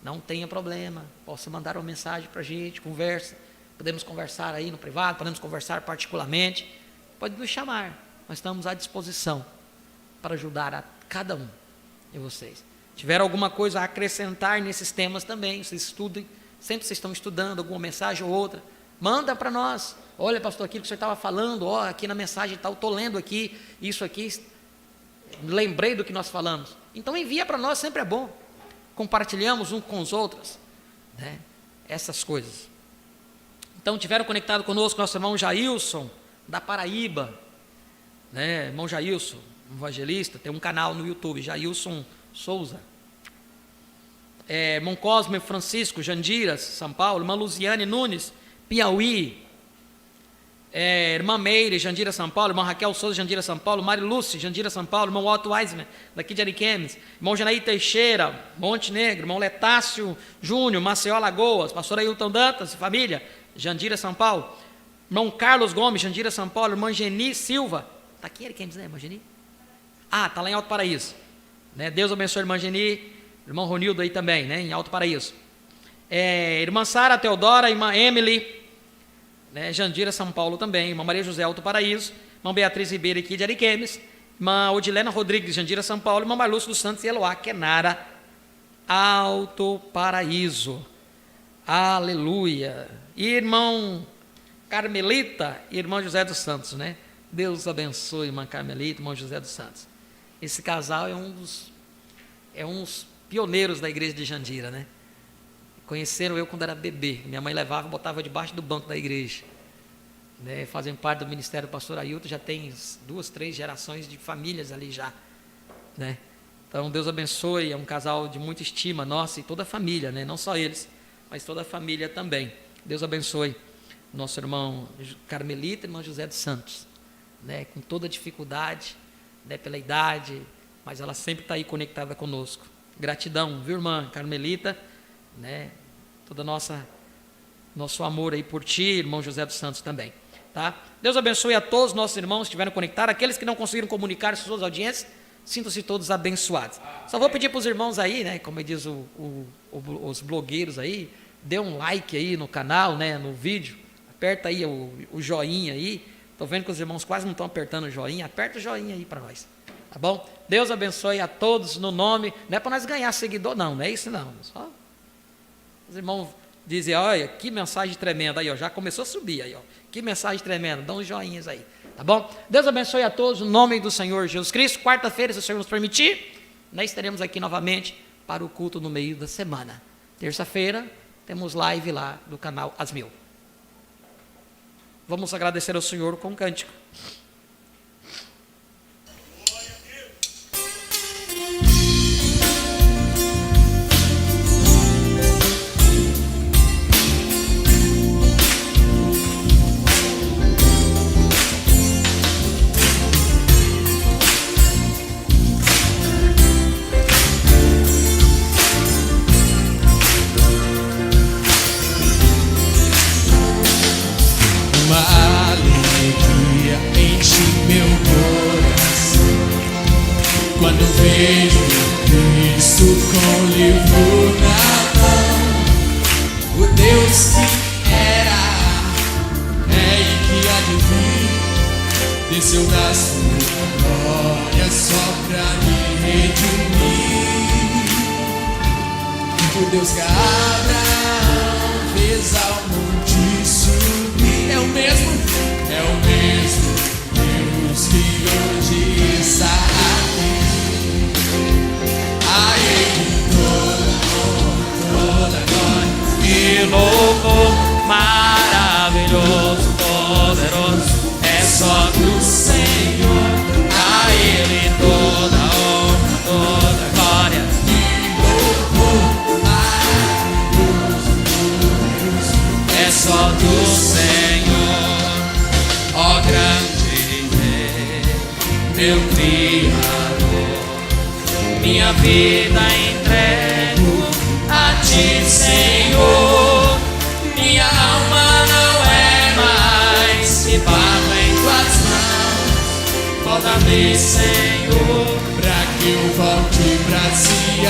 não tenha problema, possa mandar uma mensagem para a gente, conversa, podemos conversar aí no privado, podemos conversar particularmente, pode nos chamar, nós estamos à disposição para ajudar a cada um de vocês. Tiver alguma coisa a acrescentar nesses temas também, vocês estudem, sempre vocês estão estudando alguma mensagem ou outra, manda para nós. Olha, pastor, aquilo que o senhor estava falando, ó, aqui na mensagem tal, estou lendo aqui, isso aqui, lembrei do que nós falamos. Então envia para nós, sempre é bom. Compartilhamos uns com os outros, né, essas coisas. Então tiveram conectado conosco nosso irmão Jailson, da Paraíba, né, irmão Jailson, evangelista, tem um canal no YouTube, Jailson Souza. Irmão Cosme Francisco, Jandira, São Paulo, irmã Luziane Nunes, Piauí, irmã Meire, Jandira, São Paulo, irmã Raquel Souza, Jandira, São Paulo, Mari Lúcia, Jandira, São Paulo, irmão Otto Weisman, daqui de Ariquemes, irmão Janaí Teixeira, Montenegro, irmão Letácio Júnior, Maceió, Alagoas, pastor Ailton Dantas, família, Jandira, São Paulo, irmão Carlos Gomes, Jandira, São Paulo, irmã Geni Silva, está aqui Ariquemes, né, irmã Geni? Está lá em Alto Paraíso, né? Deus abençoe a irmã Geni, irmão Ronildo aí também, né, em Alto Paraíso, irmã Sara Teodora, irmã Emily, né, Jandira, São Paulo também, irmã Maria José, Alto Paraíso, irmã Beatriz Ribeiro aqui de Ariquemes, irmã Odilena Rodrigues, Jandira, São Paulo, irmã Marlúcio dos Santos e Eloá Quenara, Alto Paraíso, aleluia, irmão Carmelita e irmão José dos Santos, né, Deus abençoe irmã Carmelita e irmão José dos Santos. Esse casal é um dos pioneiros da igreja de Jandira, né? Conheceram eu quando era bebê. Minha mãe levava e botava debaixo do banco da igreja. Né? Fazem parte do ministério do pastor Ailton, já tem 2, 3 gerações de famílias ali já. Né? Então, Deus abençoe, é um casal de muita estima nossa e toda a família, né? Não só eles, mas toda a família também. Deus abençoe nosso irmão Carmelita e irmão José dos Santos. Né? Com toda a dificuldade, né? Pela idade, mas ela sempre está aí conectada conosco. Gratidão, viu, irmã Carmelita? Né? Todo nosso amor aí por ti, irmão José dos Santos também, tá? Deus abençoe a todos os nossos irmãos que estiveram conectados, aqueles que não conseguiram comunicar suas audiências, sintam-se todos abençoados. Só vou pedir para os irmãos aí, né, como diz os blogueiros aí, dê um like aí no canal, né, no vídeo, aperta aí o joinha aí, estou vendo que os irmãos quase não estão apertando o joinha, aperta o joinha aí para nós, tá bom? Deus abençoe a todos no nome, não é para nós ganhar seguidor não é isso não, só os irmãos dizem, olha, que mensagem tremenda aí, ó, já começou a subir aí, ó, que mensagem tremenda, dá uns joinhas aí, tá bom? Deus abençoe a todos, no nome do Senhor Jesus Cristo. Quarta-feira, se o Senhor nos permitir, nós estaremos aqui novamente para o culto no meio da semana. Terça-feira, temos live lá do canal Asmil. Vamos agradecer ao Senhor com um cântico. Uma alegria enche meu coração quando vejo Cristo com o livro na mão. O Deus que era e que há de vir desceu da sua glória só pra me redimir. O Deus que Abraão fez ao monte subir é o mesmo Deus que hoje está aqui. A Ele toda glória e louvor maravilhoso. meu Criador. Minha vida entrego a Ti, Senhor. Minha alma não é mais que barro em Tuas mãos. Volta-me, Senhor, pra que eu volte pra Sião.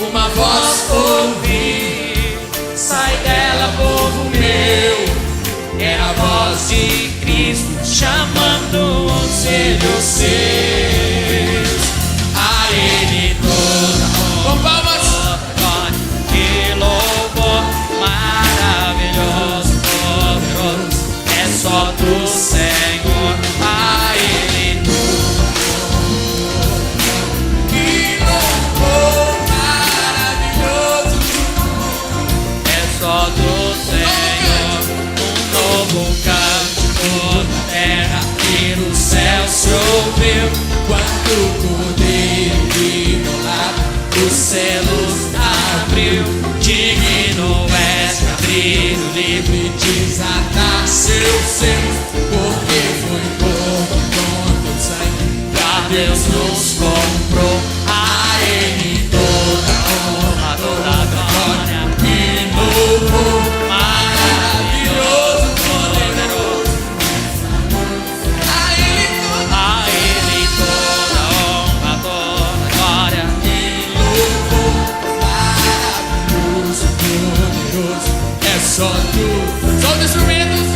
Uma voz ouvi, sai dela, povo meu. É a voz de Cristo chamando os filhos seus. A Ele toda honra, glória e louvor. Maravilhoso, poderoso, é só Tu, Senhor. A Ele toda honra e louvor. Maravilhoso, é só Tu, Senhor. Um cântico na terra e no céu se ouviu, quando o Cordeiro imolado os selos abriu. Digno és de abrir o livro e desatar seus selos, porque foi por teu sangue pra Deus nos comprou. A Ele toda honra, toda glória e louvor. Maravilhoso, poderoso, a Ele toda honra, toda glória e louvor. Maravilhoso, poderoso, é só Tu. Só os instrumentos.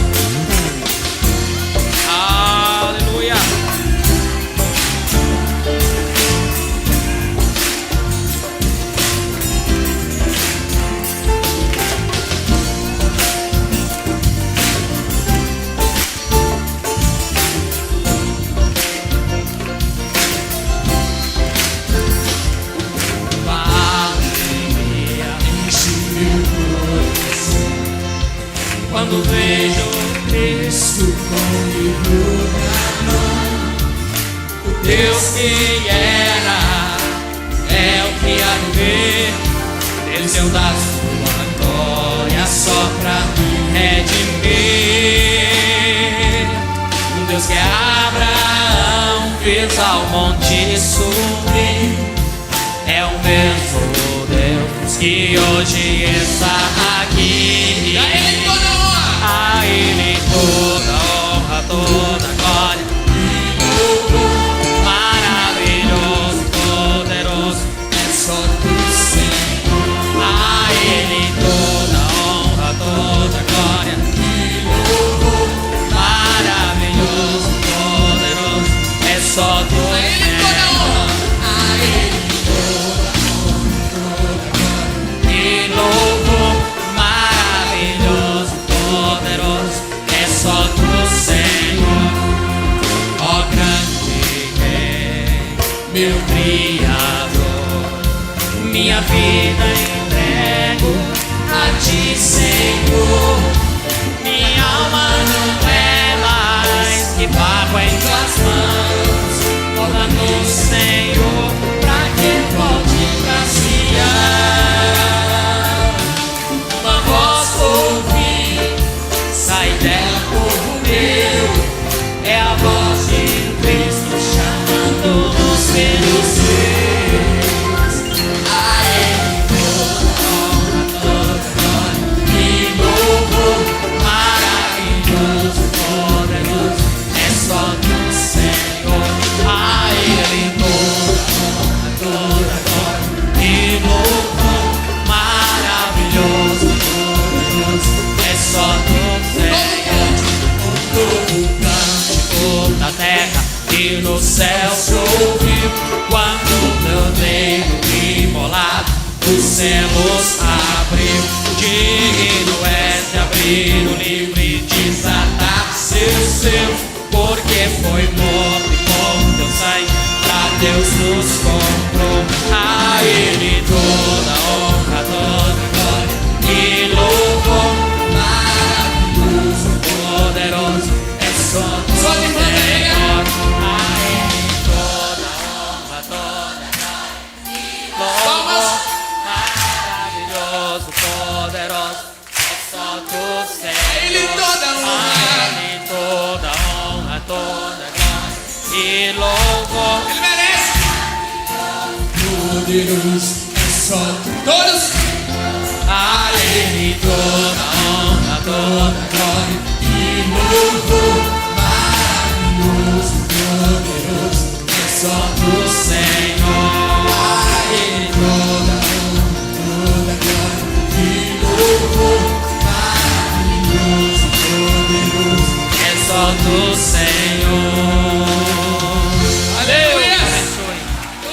Aleluia. Quando vejo Cristo com o livro na mão, o Deus que era é o que há de vir. Desceu da sua glória só pra me redimir. Um Deus que Abraão fez ao monte subir, é o mesmo Deus que hoje está aqui. A Ele toda honra, toda glória e louvor. Maravilhoso, poderoso, é só Tu, Senhor. A Ele toda honra, toda glória e louvor. Maravilhoso, poderoso, é só Tu, Senhor. A Ele toda honra, toda glória e louvor. Maravilhoso, poderoso, é só Tu, Senhor. Ó grande Rei, meu Criador, minha vida entrego a Ti, Senhor. Minha alma não é mais que barro em Tuas mãos. Volta-nos, Senhor, pra que volte pra Sião. Uma voz ouvi, sai dela, povo meu. É a voz de Cristo chamando os filhos seus. A Ele toda honra, toda glória e louvor. Maravilhoso, poderoso, é só Tu, Senhor. A Ele toda honra, toda glória e louvor. Maravilhoso, poderoso, é só Tu, Senhor. Um novo cântico na terra e no céu se ouviu, quando o Cordeiro imolado os selos abriu. Digno és de abrir o livro e desatar seus selos, porque foi morto e com Teu sangue pra Deus nos comprou. A Ele toda honra, toda glória e louvor. Maravilhoso, poderoso, é só Tu, Senhor. A Ele toda honra, toda glória e louvor. Maravilhoso, poderoso, é só Tu, Senhor. A Ele toda honra, toda poderoso, é só todos. A Ele toda honra, toda glória e louvor. Maravilhoso, poderoso, é só do Senhor. A Ele toda honra, toda glória e louvor. Maravilhoso, poderoso, é só do Senhor. Deus abençoe.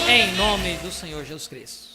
Em nome do Senhor Jesus Cristo.